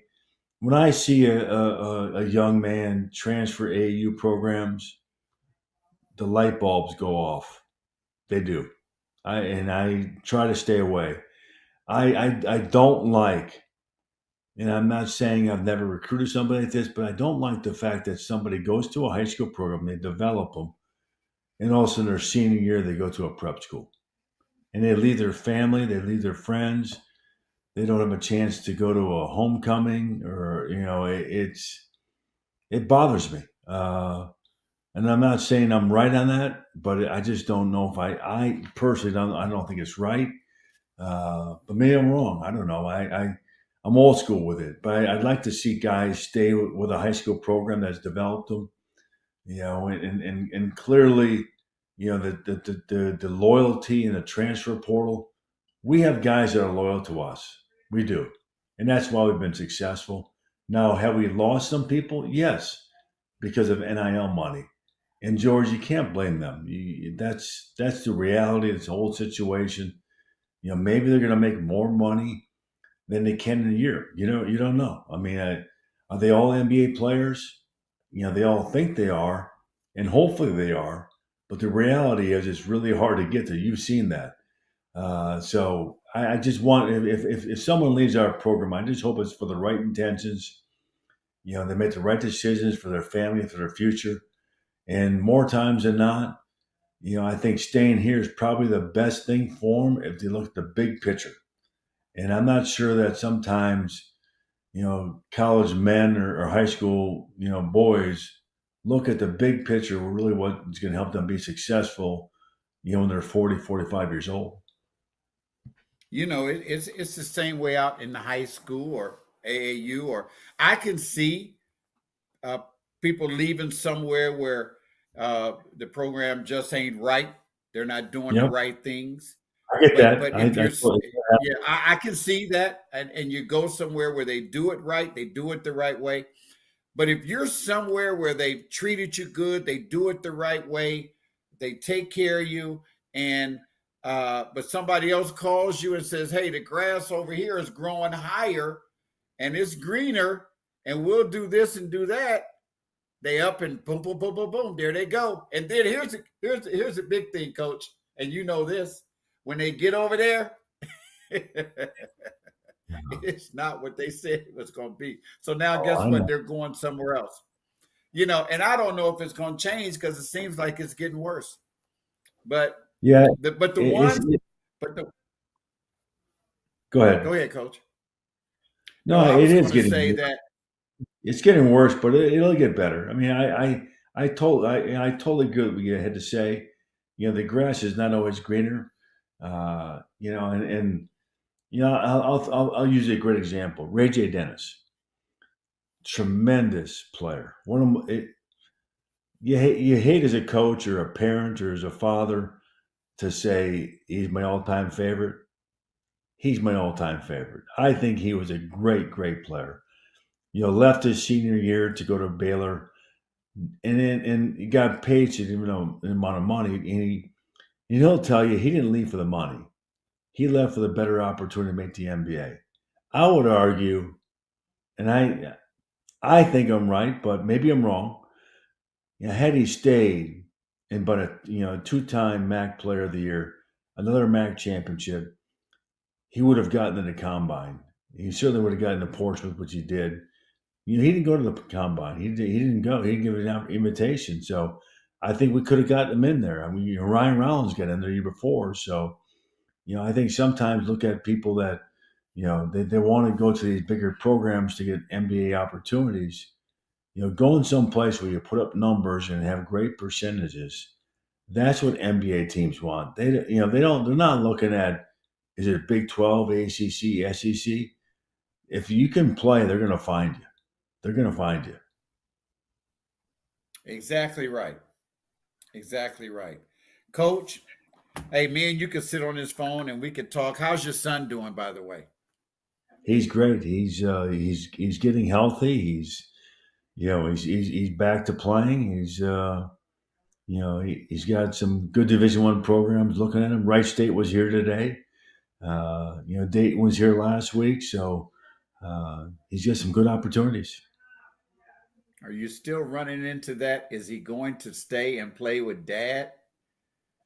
Speaker 5: When I see a young man transfer AAU programs, the light bulbs go off. They do. I try to stay away. I don't like, and I'm not saying I've never recruited somebody like this, but I don't like the fact that somebody goes to a high school program, they develop them, and all of a sudden their senior year they go to a prep school, and they leave their family, they leave their friends, they don't have a chance to go to a homecoming, or it bothers me. And I'm not saying I'm right on that, but I just don't know if I personally I don't think it's right. But maybe I'm wrong. I don't know. I'm old school with it, but I'd like to see guys stay with a high school program that's developed them, and clearly, the loyalty in the transfer portal. We have guys that are loyal to us. We do, and that's why we've been successful. Now, have we lost some people? Yes, because of NIL money. And George, you can't blame them. That's the reality of this whole situation. Maybe they're going to make more money than they can in a year. You don't know. I mean, are they all NBA players? They all think they are, and hopefully they are. But the reality is, it's really hard to get there. You've seen that. So I just want, if someone leaves our program, I just hope it's for the right intentions. They make the right decisions for their family and for their future. And more times than not, I think staying here is probably the best thing for them if they look at the big picture. And I'm not sure that sometimes, college men or high school, boys look at the big picture, really what's going to help them be successful, when they're 40, 45 years old.
Speaker 2: It's the same way out in the high school or AAU, or I can see uh, people leaving somewhere where the program just ain't right. They're not doing the
Speaker 5: Yep,
Speaker 2: right things.
Speaker 5: I get that.
Speaker 2: But
Speaker 5: I
Speaker 2: if you're,
Speaker 5: totally
Speaker 2: yeah, I can see that, and you go somewhere where they do it right, they do it the right way. But if you're somewhere where they've treated you good, they do it the right way, they take care of you, and but somebody else calls you and says, "Hey, the grass over here is growing higher, and it's greener, and we'll do this and do that." They up and boom, boom, boom, boom, boom. There they go. And then here's the big thing, Coach, and you know this: when they get over there, it's not what they said it was going to be. So now, guess
Speaker 5: I
Speaker 2: what?
Speaker 5: know.
Speaker 2: They're going somewhere else. And I don't know if it's going to change because it seems like it's getting worse. But
Speaker 5: Yeah,
Speaker 2: the
Speaker 5: it's,
Speaker 2: ones, but the
Speaker 5: go ahead.
Speaker 2: go ahead, Coach. No,
Speaker 5: No,
Speaker 2: I
Speaker 5: it
Speaker 2: was
Speaker 5: is
Speaker 2: going to
Speaker 5: getting
Speaker 2: say
Speaker 5: worse.
Speaker 2: that.
Speaker 5: It's getting worse, but it'll get better. I mean, I totally agree with what you had to say. The grass is not always greener. And I'll use a great example. Ray J. Dennis, tremendous player. You hate as a coach or a parent or as a father to say he's my all-time favorite. He's my all-time favorite. I think he was a great, great player. Left his senior year to go to Baylor, and he got paid to an amount of money. And he'll tell you he didn't leave for the money. He left for the better opportunity to make the NBA. I would argue, and I think I'm right, but maybe I'm wrong. Had he stayed and but a two-time MAC Player of the Year, another MAC championship, he would have gotten in the combine. He certainly would have gotten to Portsmouth, which he did. He didn't go to the combine. He didn't go. He didn't give an invitation. So I think we could have gotten him in there. I mean, Ryan Rollins got in there the year before. So, I think sometimes look at people that, they want to go to these bigger programs to get NBA opportunities. Going someplace where you put up numbers and have great percentages. That's what NBA teams want. They're not looking at, is it Big 12, ACC, SEC? If you can play, they're going to find you. They're going to find you.
Speaker 2: Exactly right. Exactly right. Coach, hey, me and you can sit on this phone and we can talk. How's your son doing, by the way?
Speaker 5: He's great. He's getting healthy. He's back to playing. He's got some good Division I programs looking at him. Wright State was here today. Dayton was here last week. So he's got some good opportunities.
Speaker 2: Are you still running into that? Is he going to stay and play with Dad?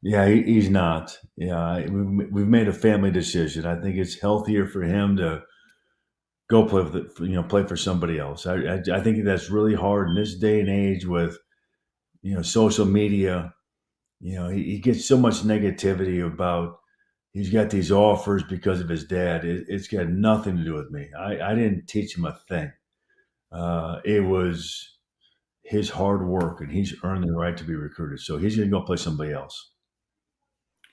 Speaker 5: Yeah, he's not. Yeah, we've made a family decision. I think it's healthier for him to go play play for somebody else. I think that's really hard in this day and age with social media. He gets so much negativity about he's got these offers because of his dad. It's got nothing to do with me. I didn't teach him a thing. It was his hard work, and he's earned the right to be recruited. So he's going to go play somebody else.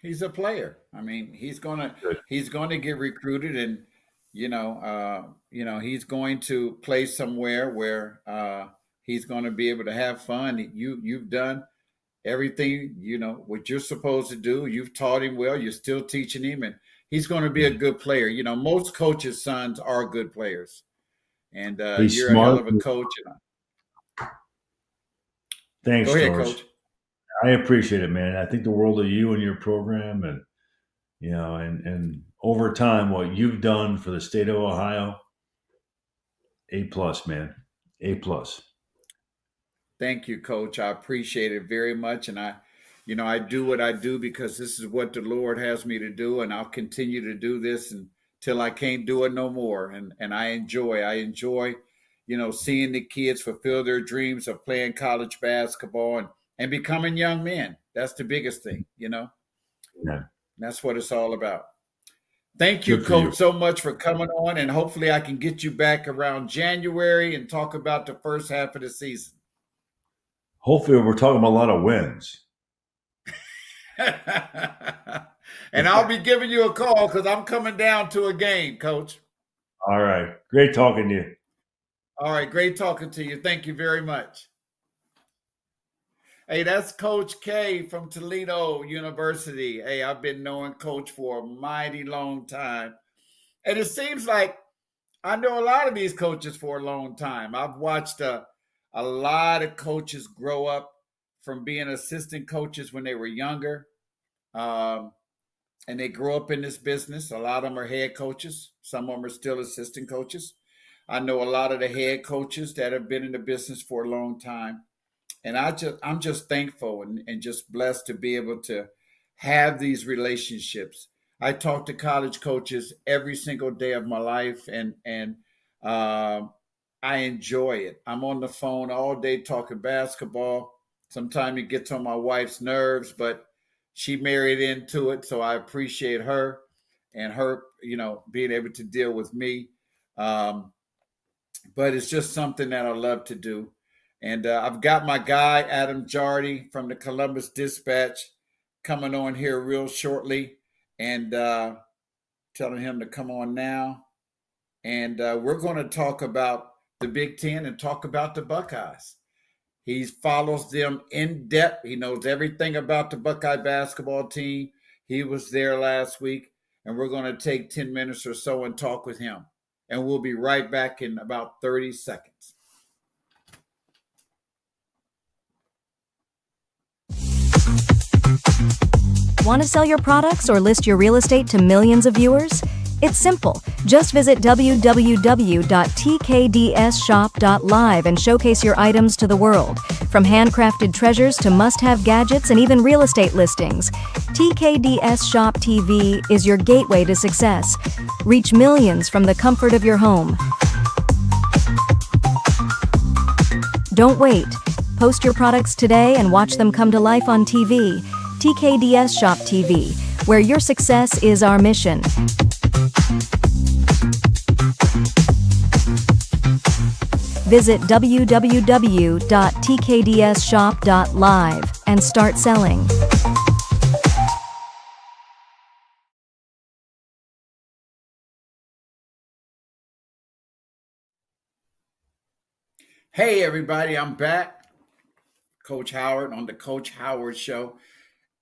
Speaker 2: He's a player. I mean, he's gonna get recruited, and he's going to play somewhere where he's going to be able to have fun. You've done everything what you're supposed to do. You've taught him well. You're still teaching him, and he's going to be a good player. Most coaches' sons are good players, and
Speaker 5: He's
Speaker 2: you're
Speaker 5: smart.
Speaker 2: a hell of a coach.
Speaker 5: Thanks,
Speaker 2: Go ahead,
Speaker 5: George.
Speaker 2: Coach.
Speaker 5: I appreciate it, man. I think the world of you and your program, and and over time, what you've done for the state of Ohio, A+, man, A+.
Speaker 2: Thank you, Coach. I appreciate it very much, and I do what I do because this is what the Lord has me to do, and I'll continue to do this until I can't do it no more. And I enjoy, seeing the kids fulfill their dreams of playing college basketball and becoming young men. That's the biggest thing,
Speaker 5: Yeah.
Speaker 2: And that's what it's all about. Thank you,
Speaker 5: Good for you.
Speaker 2: Coach, so much for coming on, and hopefully I can get you back around January and talk about the first half of the season.
Speaker 5: Hopefully, we're talking about a lot of wins.
Speaker 2: And I'll be giving you a call because I'm coming down to a game, Coach.
Speaker 5: All right. Great talking to you.
Speaker 2: All right. Great talking to you. Thank you very much. Hey, that's Coach K from Toledo University. Hey, I've been knowing Coach for a mighty long time. And it seems like I know a lot of these coaches for a long time. I've watched a lot of coaches grow up from being assistant coaches when they were younger. Um, and they grow up in this business. A lot of them are head coaches. Some of them are still assistant coaches. I know a lot of the head coaches that have been in the business for a long time. And I'm just thankful and just blessed to be able to have these relationships. I talk to college coaches every single day of my life, and um, I enjoy it. I'm on the phone all day talking basketball. Sometimes it gets on my wife's nerves, but she married into it, so I appreciate her and her, being able to deal with me. Um, but it's just something that I love to do. And I've got my guy, Adam Jardy from the Columbus Dispatch, coming on here real shortly and telling him to come on now. And we're going to talk about the Big Ten and talk about the Buckeyes. He follows them in depth. He knows everything about the Buckeye basketball team. He was there last week, and we're going to take 10 minutes or so and talk with him. And we'll be right back in about 30 seconds.
Speaker 3: Want to sell your products or list your real estate to millions of viewers? It's simple. Just visit www.tkdsshop.live and showcase your items to the world. From handcrafted treasures to must-have gadgets and even real estate listings, TKDS Shop TV is your gateway to success. Reach millions from the comfort of your home. Don't wait. Post your products today and watch them come to life on TV. TKDS Shop TV, where your success is our mission. Visit www.tkdsshop.live and start selling.
Speaker 2: Hey, everybody, I'm back. Coach Howard on the Coach Howard Show.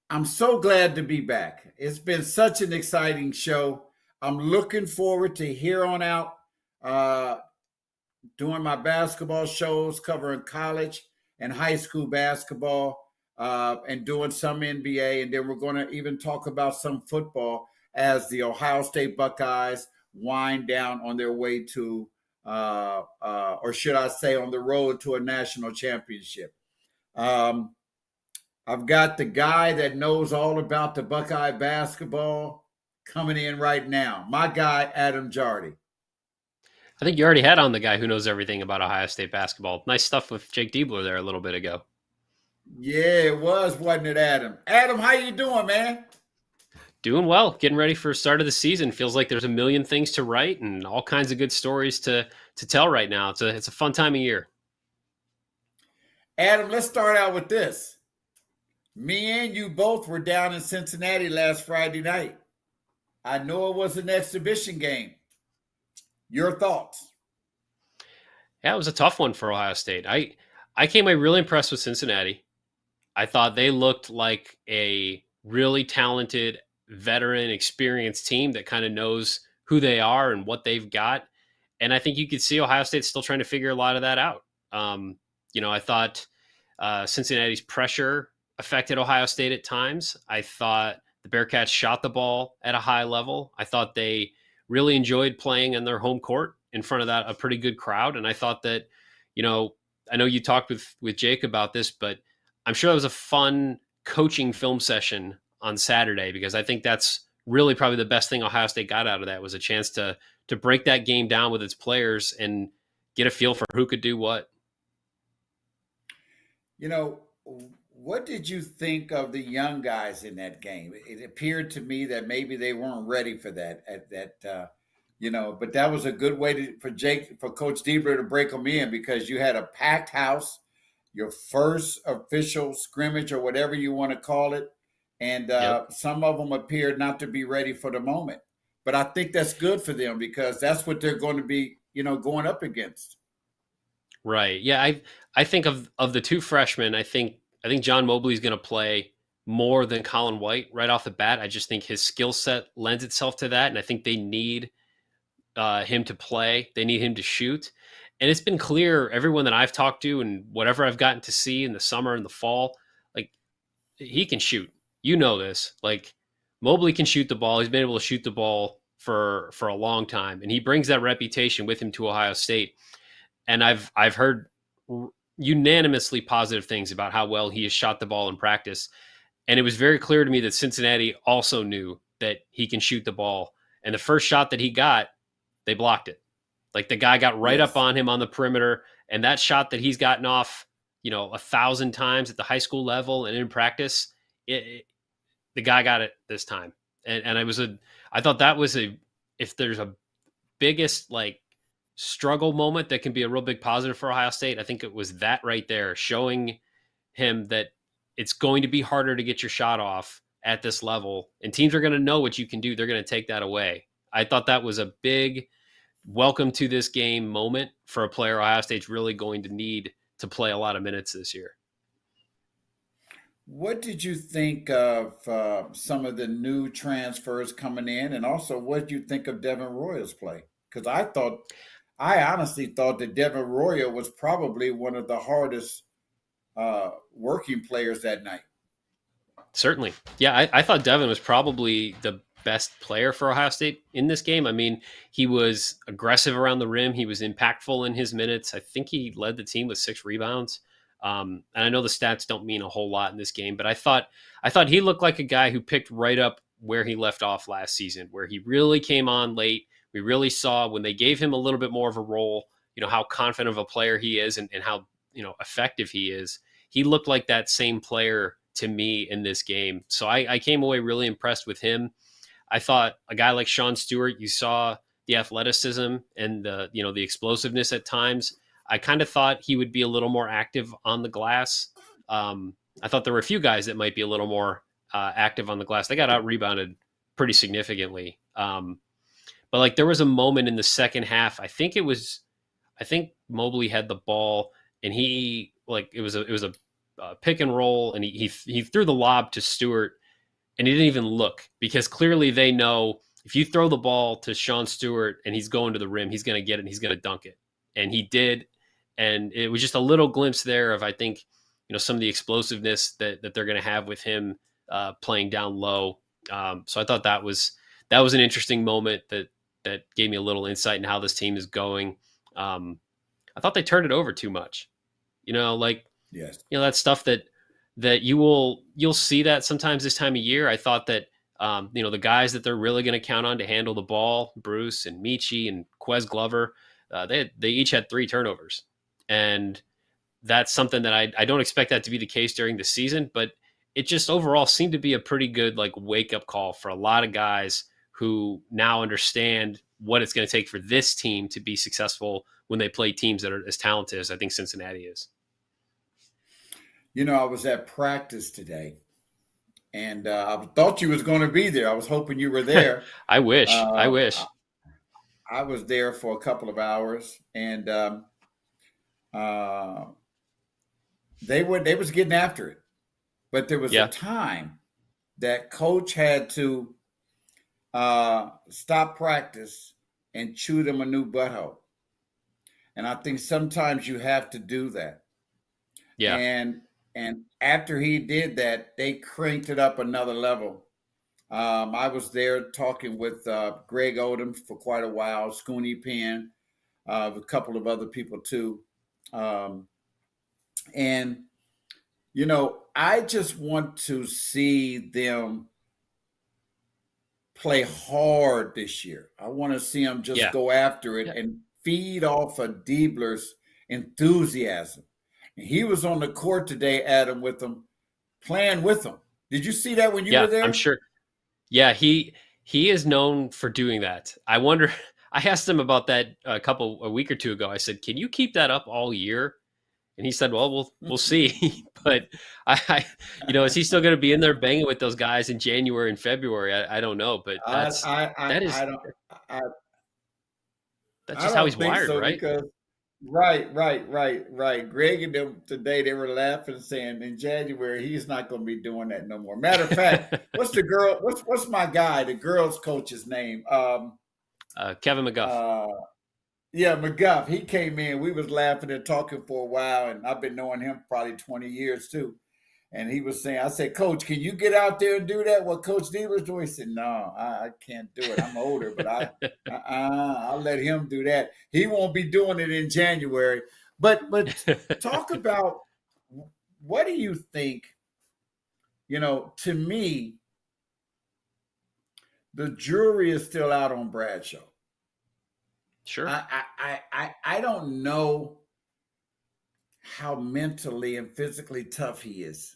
Speaker 2: I'm so glad to be back. It's been such an exciting show. I'm looking forward to here on out doing my basketball shows, covering college and high school basketball, and doing some NBA. And then we're going to even talk about some football as the Ohio State Buckeyes wind down on their way to, or should I say, on the road to a national championship. I've got the guy that knows all about the Buckeye basketball coming in right now. My guy, Adam Jardy.
Speaker 6: I think you already had on the guy who knows everything about Ohio State basketball. Nice stuff with Jake Diebler there a little bit ago.
Speaker 2: Yeah, it was, wasn't it, Adam? Adam, how you doing, man?
Speaker 6: Doing well. Getting ready for the start of the season. Feels like there's a million things to write and all kinds of good stories to tell right now. It's a fun time of year.
Speaker 2: Adam, let's start out with this. Me and you both were down in Cincinnati last Friday night. I know it was an exhibition game. Your thoughts?
Speaker 6: Yeah, it was a tough one for Ohio State. I came away really impressed with Cincinnati. I thought they looked like a really talented, veteran, experienced team that kind of knows who they are and what they've got. And I think you could see Ohio State still trying to figure a lot of that out. I thought Cincinnati's pressure affected Ohio State at times. I thought the Bearcats shot the ball at a high level. I thought they really enjoyed playing in their home court in front of a pretty good crowd. And I thought that, I know you talked with Jake about this, but I'm sure that was a fun coaching film session on Saturday, because I think that's really probably the best thing Ohio State got out of that, was a chance to break that game down with its players and get a feel for who could do what.
Speaker 2: What did you think of the young guys in that game? It appeared to me that maybe they weren't ready for that. But that was a good way for Coach Diebler to break them in, because you had a packed house, your first official scrimmage or whatever you want to call it, and some of them appeared not to be ready for the moment. But I think that's good for them, because that's what they're going to be, going up against.
Speaker 6: Right. Yeah. I think of the two freshmen, I think I think John Mobley is going to play more than Colin White right off the bat. I just think his skill set lends itself to that, and I think they need him to play. They need him to shoot. And it's been clear, everyone that I've talked to and whatever I've gotten to see in the summer and the fall, like he can shoot. You know this. Like Mobley can shoot the ball. He's been able to shoot the ball for a long time, and he brings that reputation with him to Ohio State. And I've heard unanimously positive things about how well he has shot the ball in practice. And it was very clear to me that Cincinnati also knew that he can shoot the ball. And the first shot that he got, they blocked it. Like the guy got right up on him on the perimeter. And that shot that he's gotten off, 1,000 times at the high school level and in practice, the guy got it this time. And I thought that was if there's a biggest like struggle moment that can be a real big positive for Ohio State, I think it was that right there, showing him that it's going to be harder to get your shot off at this level, and teams are going to know what you can do. They're going to take that away. I thought that was a big welcome to this game moment for a player Ohio State's really going to need to play a lot of minutes this year.
Speaker 2: What did you think of some of the new transfers coming in, and also what did you think of Devin Royal's play? Because I honestly thought that Devin Royal was probably one of the hardest working players that night.
Speaker 6: Certainly. Yeah, I thought Devin was probably the best player for Ohio State in this game. I mean, he was aggressive around the rim. He was impactful in his minutes. I think he led the team with 6 rebounds. And I know the stats don't mean a whole lot in this game, but I thought he looked like a guy who picked right up where he left off last season, where he really came on late. We really saw when they gave him a little bit more of a role, how confident of a player he is and how, effective he is. He looked like that same player to me in this game. So I came away really impressed with him. I thought a guy like Sean Stewart, you saw the athleticism and the explosiveness at times. I kind of thought he would be a little more active on the glass. I thought there were a few guys that might be a little more active on the glass. They got out rebounded pretty significantly. But like there was a moment in the second half. I think Mobley had the ball and it was a pick and roll, and he threw the lob to Stewart, and he didn't even look, because clearly they know if you throw the ball to Sean Stewart and he's going to the rim, he's going to get it and he's going to dunk it. And he did. And it was just a little glimpse there of, I think, some of the explosiveness that they're going to have with him playing down low. So I thought that was an interesting moment that gave me a little insight in how this team is going. I thought they turned it over too much,
Speaker 2: Yes.
Speaker 6: That stuff that you'll see that sometimes this time of year. I thought that, the guys that they're really going to count on to handle the ball, Bruce and Michi and Quez Glover, they each had 3 turnovers. And that's something that I don't expect that to be the case during the season, but it just overall seemed to be a pretty good wake up call for a lot of guys who now understand what it's going to take for this team to be successful when they play teams that are as talented as I think Cincinnati is.
Speaker 2: I was at practice today, and I thought you was going to be there. I was hoping you were there.
Speaker 6: I wish.
Speaker 2: I was there for a couple of hours, and they was getting after it, but there was a time that coach had to stop practice and chew them a new butthole. And I think sometimes you have to do that.
Speaker 6: Yeah.
Speaker 2: And after he did that, they cranked it up another level. I was there talking with Greg Odom for quite a while, Scooney Penn, with a couple of other people too. And, I just want to see them play hard this year. I want to see them just go after it and feed off of Diebler's enthusiasm. And he was on the court today, Adam, with them, playing with them. Did you see that when you were there?
Speaker 6: I'm sure. Yeah, he is known for doing that. I wonder, I asked him about that a week or two ago. I said, can you keep that up all year? And he said, well, we'll see. But is he still going to be in there banging with those guys in January and February? I don't know, but that's just how he's wired, right?
Speaker 2: Because Right. Greg and them today, they were laughing and saying in January he's not going to be doing that no more. Matter of fact, what's the girl? What's my guy? The girls' coach's name?
Speaker 6: Kevin McGuff.
Speaker 2: Yeah, McGuff. He came in. We was laughing and talking for a while, and I've been knowing him probably 20 years too. And he was saying, I said, Coach, can you get out there and do that? What Coach D was doing? He said, No, I can't do it. I'm older, but I'll let him do that. He won't be doing it in January. But talk about, what do you think? To me, the jury is still out on Bradshaw.
Speaker 6: Sure.
Speaker 2: I don't know how mentally and physically tough he is.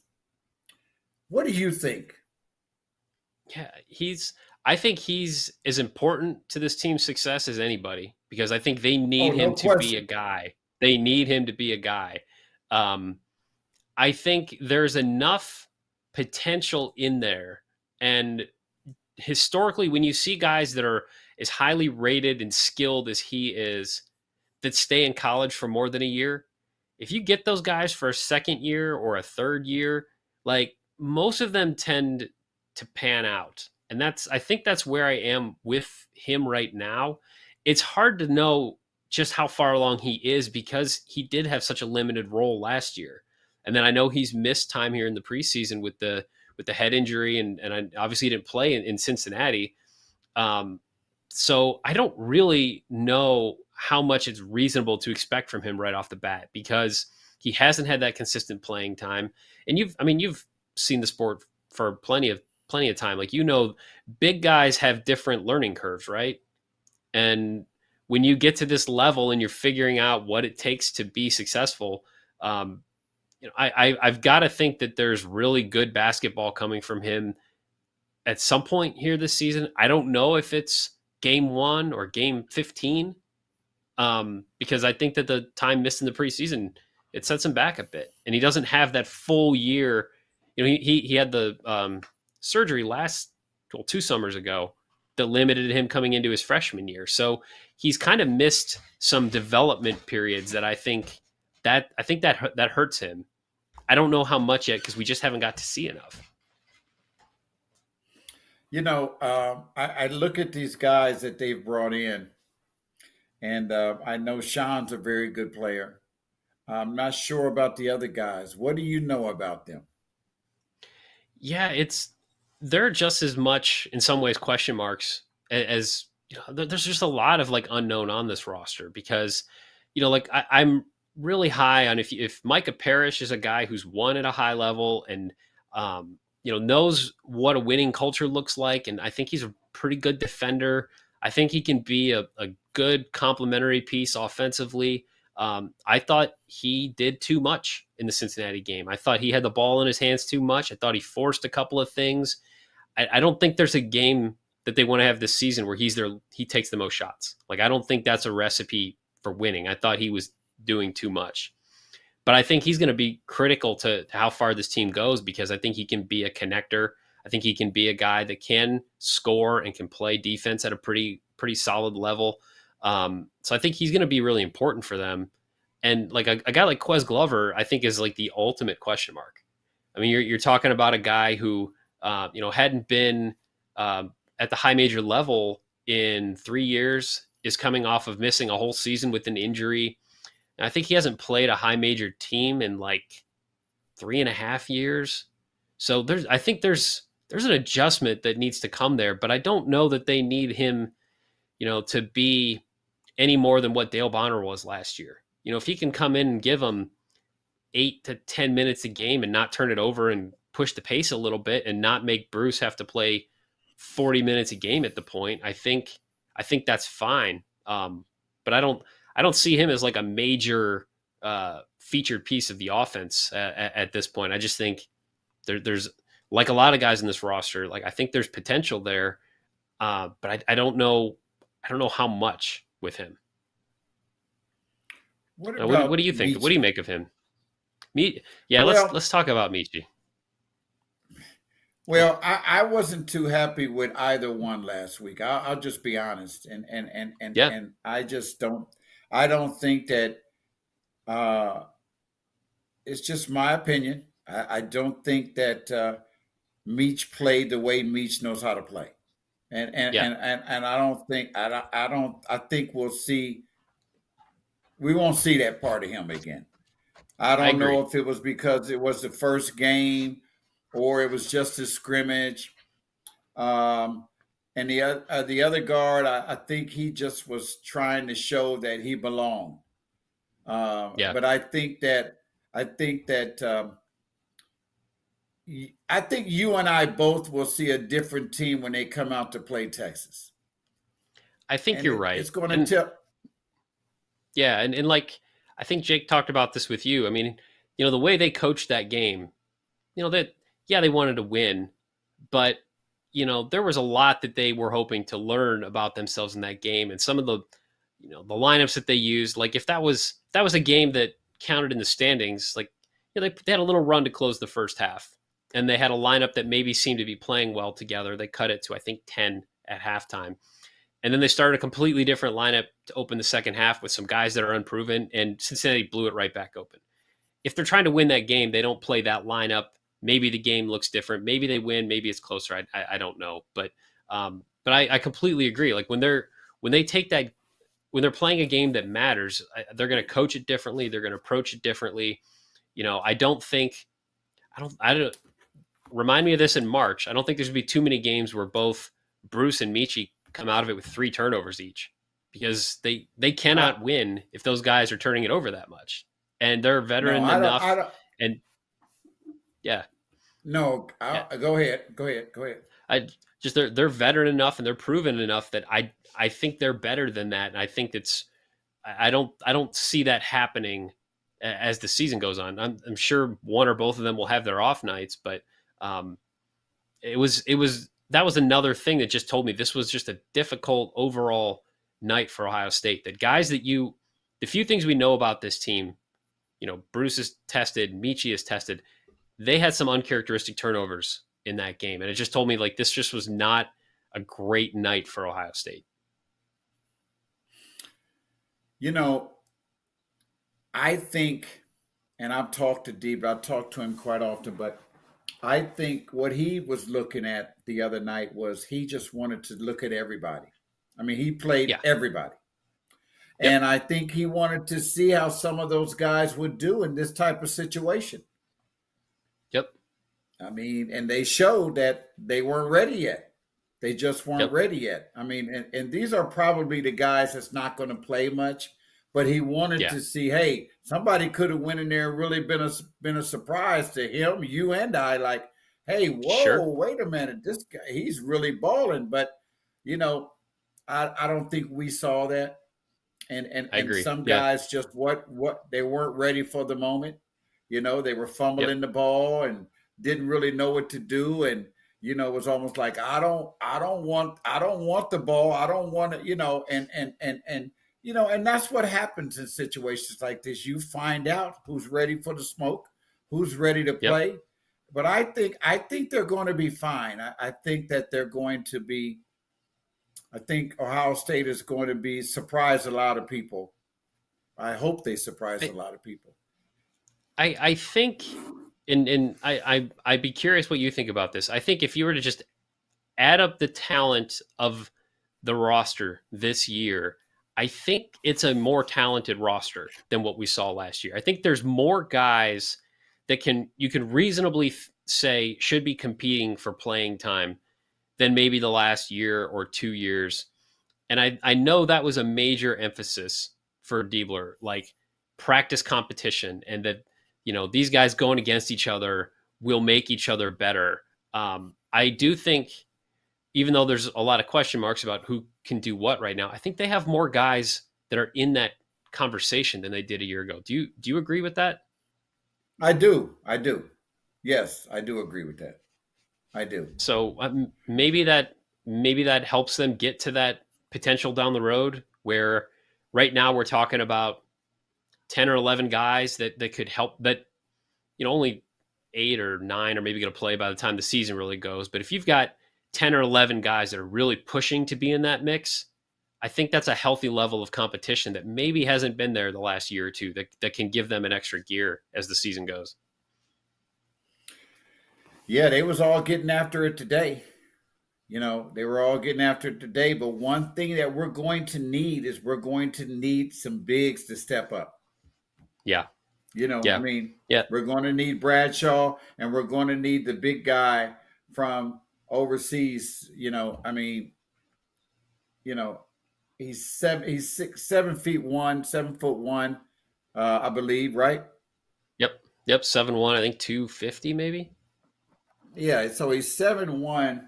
Speaker 2: What do you think?
Speaker 6: Yeah, I think he's as important to this team's success as anybody, because I think they need him to be a guy. They need him to be a guy. I think there's enough potential in there. And historically, when you see guys that are as highly rated and skilled as he is, that stay in college for more than a year, if you get those guys for a second year or a third year, like, most of them tend to pan out. And I think that's where I am with him right now. It's hard to know just how far along he is, because he did have such a limited role last year. And then I know he's missed time here in the preseason with the head injury, and I obviously didn't play in Cincinnati. So I don't really know how much it's reasonable to expect from him right off the bat, because he hasn't had that consistent playing time. And you've seen the sport for plenty of time. Like, big guys have different learning curves, right? And when you get to this level and you're figuring out what it takes to be successful, I've got to think that there's really good basketball coming from him at some point here this season. I don't know if it's game 1 or game 15, because I think that the time missed in the preseason, it sets him back a bit, and he doesn't have that full year. He had the surgery 2 summers ago that limited him coming into his freshman year. So he's kind of missed some development periods that I think that hurts him. I don't know how much yet, because we just haven't got to see enough.
Speaker 2: I look at these guys that they've brought in, and I know Sean's a very good player. I'm not sure about the other guys. What do you know about them?
Speaker 6: Yeah, they're just as much, in some ways, question marks as there's just a lot of like unknown on this roster, because I'm really high on if Micah Parrish is a guy who's won at a high level and knows what a winning culture looks like, and I think he's a pretty good defender. I think he can be a good complementary piece offensively. I thought he did too much in the Cincinnati game. I thought he had the ball in his hands too much. I thought he forced a couple of things. I don't think there's a game that they want to have this season where he takes the most shots. Like, I don't think that's a recipe for winning. I thought he was doing too much. But I think he's going to be critical to how far this team goes, because I think he can be a connector. I think he can be a guy that can score and can play defense at a pretty solid level. So I think he's going to be really important for them. And like a guy like Ques Glover, I think, is like the ultimate question mark. I mean, you're talking about a guy who hadn't been at the high major level in 3 years, is coming off of missing a whole season with an injury. And I think he hasn't played a high major team in like 3.5 years. So I think there's an adjustment that needs to come there, but I don't know that they need him, to be any more than what Dale Bonner was last year. If he can come in and give them 8 to 10 minutes a game and not turn it over and push the pace a little bit and not make Bruce have to play 40 minutes a game at the point, I think that's fine. But I don't see him as like a major featured piece of the offense at this point. I just think there's like a lot of guys in this roster. Like, I think there's potential there, but I don't know how much with him. What do you think?
Speaker 2: Meechie?
Speaker 6: What do you make of him? Let's talk about Meechie.
Speaker 2: Well, I wasn't too happy with either one last week. I'll just be honest, and I just don't. I don't think that Uh, it's just my opinion. I don't think that Meach played the way Meach knows how to play,
Speaker 6: Yeah,
Speaker 2: and I don't think I think we won't see that part of him again. I
Speaker 6: I
Speaker 2: don't know
Speaker 6: agree.
Speaker 2: if it was because it was the first game or it was just a scrimmage. Um, and the other guard, I think he just was trying to show that he belonged.
Speaker 6: Yeah.
Speaker 2: But I think that I think you and I both will see a different team when they come out to play Texas,
Speaker 6: I think
Speaker 2: and
Speaker 6: you're right.
Speaker 2: it's going to
Speaker 6: And
Speaker 2: tell.
Speaker 6: yeah, and like I think Jake talked about this with you. I mean, the way they coached that game, that yeah, they wanted to win, but there was a lot that they were hoping to learn about themselves in that game, and some of the lineups that they used. Like if that was a game that counted in the standings, like they had a little run to close the first half, and they had a lineup that maybe seemed to be playing well together. They cut it to I think 10 at halftime, and then they started a completely different lineup to open the second half with some guys that are unproven, and Cincinnati blew it right back open. If they're trying to win that game, they don't play that lineup. Maybe the game looks different. Maybe they win. Maybe it's closer. I don't know, but I completely agree. Like when they take that when they're playing a game that matters, they're going to coach it differently. They're going to approach it differently. I don't think I don't remind me of this in March. I don't think there's going to be too many games where both Bruce and Michi come out of it with 3 turnovers each, because they
Speaker 2: I,
Speaker 6: cannot win if those guys are turning it over that much, and they're
Speaker 2: no,
Speaker 6: veteran
Speaker 2: I don't. I
Speaker 6: enough.
Speaker 2: don't.
Speaker 6: And yeah,
Speaker 2: No,
Speaker 6: yeah,
Speaker 2: go ahead. Go ahead. Go ahead.
Speaker 6: I just they're veteran enough and they're proven enough that I think they're better than that, and I think it's I don't see that happening as the season goes on. I'm sure one or both of them will have their off nights, but um, it was that was another thing that just told me this was just a difficult overall night for Ohio State. That guys the few things we know about this team, Bruce is tested, Michi is tested. They had some uncharacteristic turnovers in that game, and it just told me like this just was not a great night for Ohio State.
Speaker 2: You know, I think, and I've talked to Dee, but I talked to him quite often, but I think what he was looking at the other night was he just wanted to look at everybody. I mean, he played
Speaker 6: Yeah.
Speaker 2: everybody.
Speaker 6: Yep.
Speaker 2: And I think he wanted to see how some of those guys would do in this type of situation.
Speaker 6: Yep.
Speaker 2: I mean, and they showed that they weren't ready yet. They just weren't
Speaker 6: Yep.
Speaker 2: ready yet. I mean, and these are probably the guys that's not going to play much, but he wanted
Speaker 6: Yeah.
Speaker 2: to see, hey, somebody could have went in there and really been a surprise to him, you and I, like, hey, whoa,
Speaker 6: Sure.
Speaker 2: wait a minute, this guy, he's really balling. But you know, I don't think we saw that.
Speaker 6: I
Speaker 2: And
Speaker 6: agree.
Speaker 2: some
Speaker 6: Yeah.
Speaker 2: guys just what they weren't ready for the moment. They were
Speaker 6: Yep.
Speaker 2: fumbling the ball and didn't really know what to do. And it was almost like I don't want the ball. I don't want it, and that's what happens in situations like this. You find out who's ready for the smoke, who's ready to
Speaker 6: Yep.
Speaker 2: play. But I think they're going to be fine. I think that they're going to be. I think Ohio State is going to be surprise a lot of people. I hope they surprise a
Speaker 6: I
Speaker 2: lot of people.
Speaker 6: I think, and I'd be curious what you think about this. I think if you were to just add up the talent of the roster this year, I think it's a more talented roster than what we saw last year. I think there's more guys that you can reasonably say should be competing for playing time than maybe the last year or 2 years. And I know that was a major emphasis for Diebler, like practice competition, and that these guys going against each other will make each other better. I do think, even though there's a lot of question marks about who can do what right now, I think they have more guys that are in that conversation than they did a year ago. Do you agree with that?
Speaker 2: I do. I do. Yes, I do agree with that. I do.
Speaker 6: So maybe that helps them get to that potential down the road, where right now we're talking about 10 or 11 guys that could help, that only 8 or 9 are maybe going to play by the time the season really goes. But if you've got 10 or 11 guys that are really pushing to be in that mix, I think that's a healthy level of competition that maybe hasn't been there the last year or two that can give them an extra gear as the season goes.
Speaker 2: Yeah, they was all getting after it today. They were all getting after it today. But one thing that we're going to need is we're going to need some bigs to step up.
Speaker 6: Yeah.
Speaker 2: I
Speaker 6: Yeah.
Speaker 2: mean,
Speaker 6: Yeah.
Speaker 2: we're going to need Bradshaw, and we're going to need the big guy from overseas. He's 7'1", 7'1", I believe, right?
Speaker 6: Yep. 7'1", I think 250 maybe.
Speaker 2: Yeah, so he's 7'1".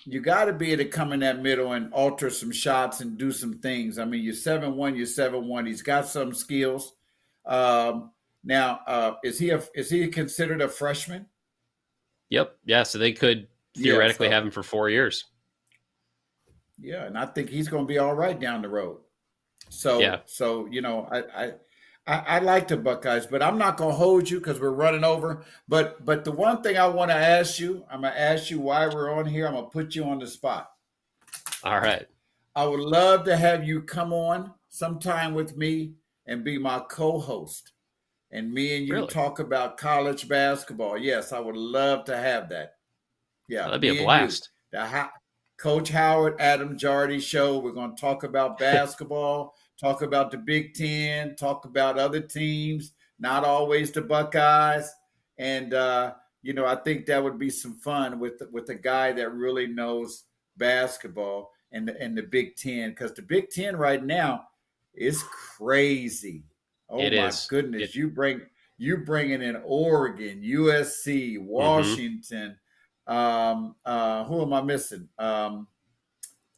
Speaker 2: You got to be able to come in that middle and alter some shots and do some things. I mean, you're 7'1", you're 7'1". He's got some skills. Now, is he considered a freshman?
Speaker 6: Yep. Yeah. So they could theoretically have him for 4 years.
Speaker 2: Yeah, and I think he's going to be all right down the road. So,
Speaker 6: yeah.
Speaker 2: So I like the Buckeyes, but I'm not going to hold you because we're running over. But the one thing I want to ask you, I'm going to ask you why we're on here. I'm going to put you on the spot.
Speaker 6: All right.
Speaker 2: I would love to have you come on sometime with me and be my co-host. And me and you talk about college basketball. Yes, I would love to have that. Yeah,
Speaker 6: that'd be a blast.
Speaker 2: Coach Howard, Adam Jardy show. We're going to talk about basketball, talk about the Big Ten, talk about other teams, not always the Buckeyes. And, I think that would be some fun with a guy that really knows basketball and the Big Ten, because the Big Ten right now is crazy. Oh, my goodness. You bringing in Oregon, USC, Washington. Who am I missing?
Speaker 6: USC,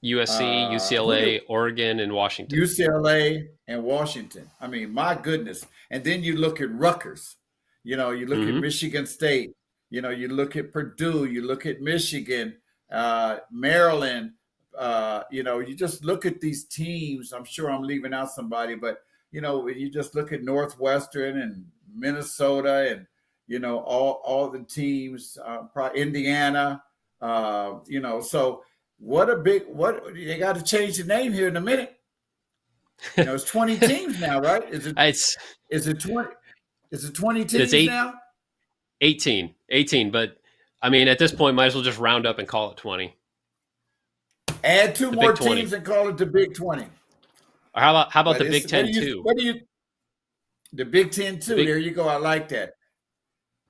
Speaker 6: UCLA, Oregon, and Washington.
Speaker 2: UCLA and Washington. I mean, my goodness. And then you look at Rutgers. You look at Michigan State. You look at Purdue. You look at Michigan, Maryland. You just look at these teams. I'm sure I'm leaving out somebody, but you just look at Northwestern and Minnesota and all the teams, probably Indiana. So what they got to change the name here in a minute. It's 20 teams now, right? Is it 20? Is it 20 teams now?
Speaker 6: 18, but I mean, at this point, might as well just round up and call it 20.
Speaker 2: Add two more teams and call it the Big 20.
Speaker 6: Or how about the Big Ten 2?
Speaker 2: The Big Ten 2? There you go. I like that.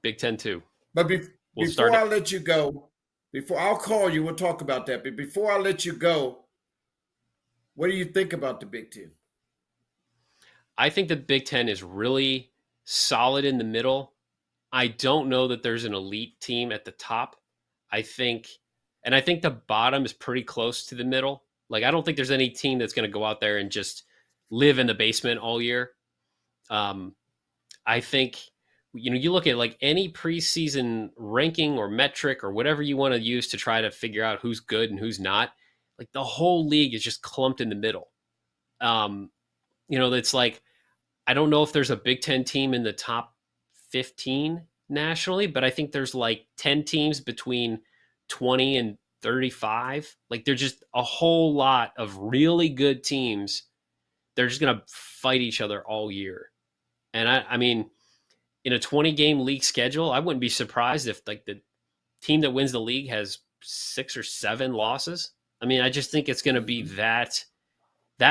Speaker 6: Big Ten 2.
Speaker 2: But before I let you go, I'll call you, we'll talk about that. But before I let you go, what do you think about the Big Ten?
Speaker 6: I think the Big Ten is really solid in the middle. I don't know that there's an elite team at the top. I think the bottom is pretty close to the middle. Like, I don't think there's any team that's going to go out there and just live in the basement all year. I think, you look at like any preseason ranking or metric or whatever you want to use to try to figure out who's good and who's not. Like, the whole league is just clumped in the middle. It's like, I don't know if there's a Big Ten team in the top 15 nationally, but I think there's like 10 teams between 20 and 35. Like, there's just a whole lot of really good teams. They're just going to fight each other all year. And I mean, in a 20-game league schedule, I wouldn't be surprised if like the team that wins the league has 6 or 7 losses. I mean, I just think it's going to be that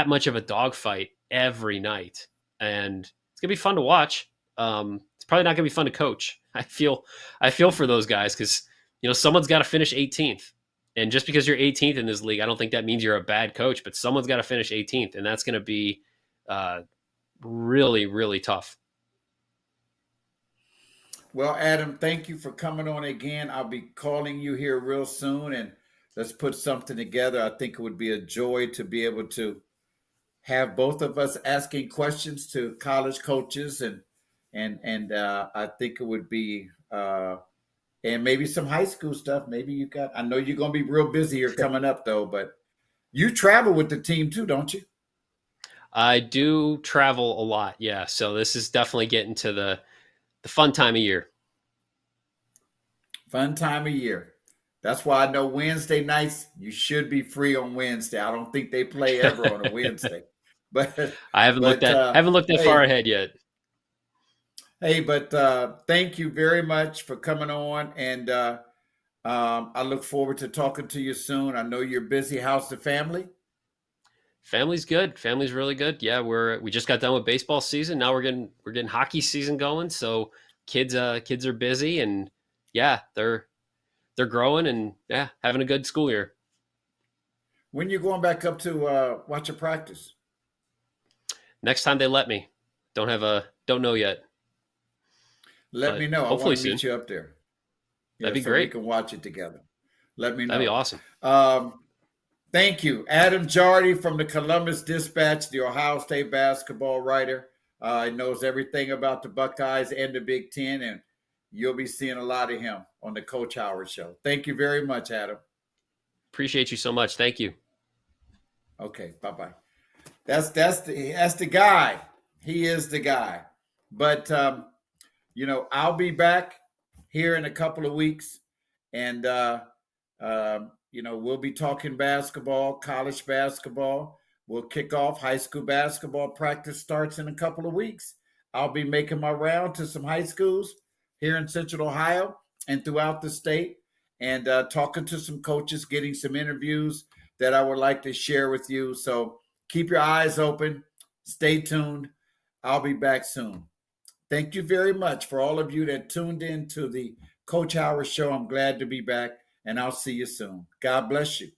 Speaker 6: much of a dogfight every night, and it's going to be fun to watch. It's probably not going to be fun to coach. I feel for those guys because someone's got to finish 18th, and just because you're 18th in this league, I don't think that means you're a bad coach. But someone's got to finish 18th, and that's going to be really, really tough.
Speaker 2: Well, Adam, thank you for coming on again. I'll be calling you here real soon, and let's put something together. I think it would be a joy to be able to have both of us asking questions to college coaches, and I think it would be and maybe some high school stuff. Maybe I know you're going to be real busy here coming up though, but you travel with the team too, don't you?
Speaker 6: I do travel a lot. Yeah. So this is definitely getting to the fun time of year.
Speaker 2: Fun time of year. That's why I know Wednesday nights, you should be free on Wednesday. I don't think they play ever on a Wednesday. But
Speaker 6: I haven't looked that far ahead yet.
Speaker 2: Hey, but thank you very much for coming on, and I look forward to talking to you soon. I know you're busy. How's the family?
Speaker 6: Family's good. Family's really good. Yeah, we just got done with baseball season. Now we're getting hockey season going. So kids are busy, and yeah, they're growing, and yeah, having a good school year.
Speaker 2: When you going back up to watch a practice?
Speaker 6: Next time they let me. Don't know yet.
Speaker 2: Let me know. I
Speaker 6: Hopefully
Speaker 2: want to meet
Speaker 6: soon.
Speaker 2: you up there.
Speaker 6: That'd be
Speaker 2: so
Speaker 6: great.
Speaker 2: We can watch it together. Let me know.
Speaker 6: That'd be awesome.
Speaker 2: Thank you. Adam Jardy from the Columbus Dispatch, the Ohio State basketball writer. He knows everything about the Buckeyes and the Big Ten, and you'll be seeing a lot of him on the Coach Howard Show. Thank you very much, Adam.
Speaker 6: Appreciate you so much. Thank you.
Speaker 2: Okay, bye-bye. That's the guy. He is the guy. But I'll be back here in a couple of weeks, and we'll be talking basketball, college basketball. We'll kick off high school basketball. Practice starts in a couple of weeks. I'll be making my round to some high schools here in Central Ohio and throughout the state, and talking to some coaches, getting some interviews that I would like to share with you. So keep your eyes open. Stay tuned. I'll be back soon. Thank you very much for all of you that tuned in to the Coach Howard Show. I'm glad to be back, and I'll see you soon. God bless you.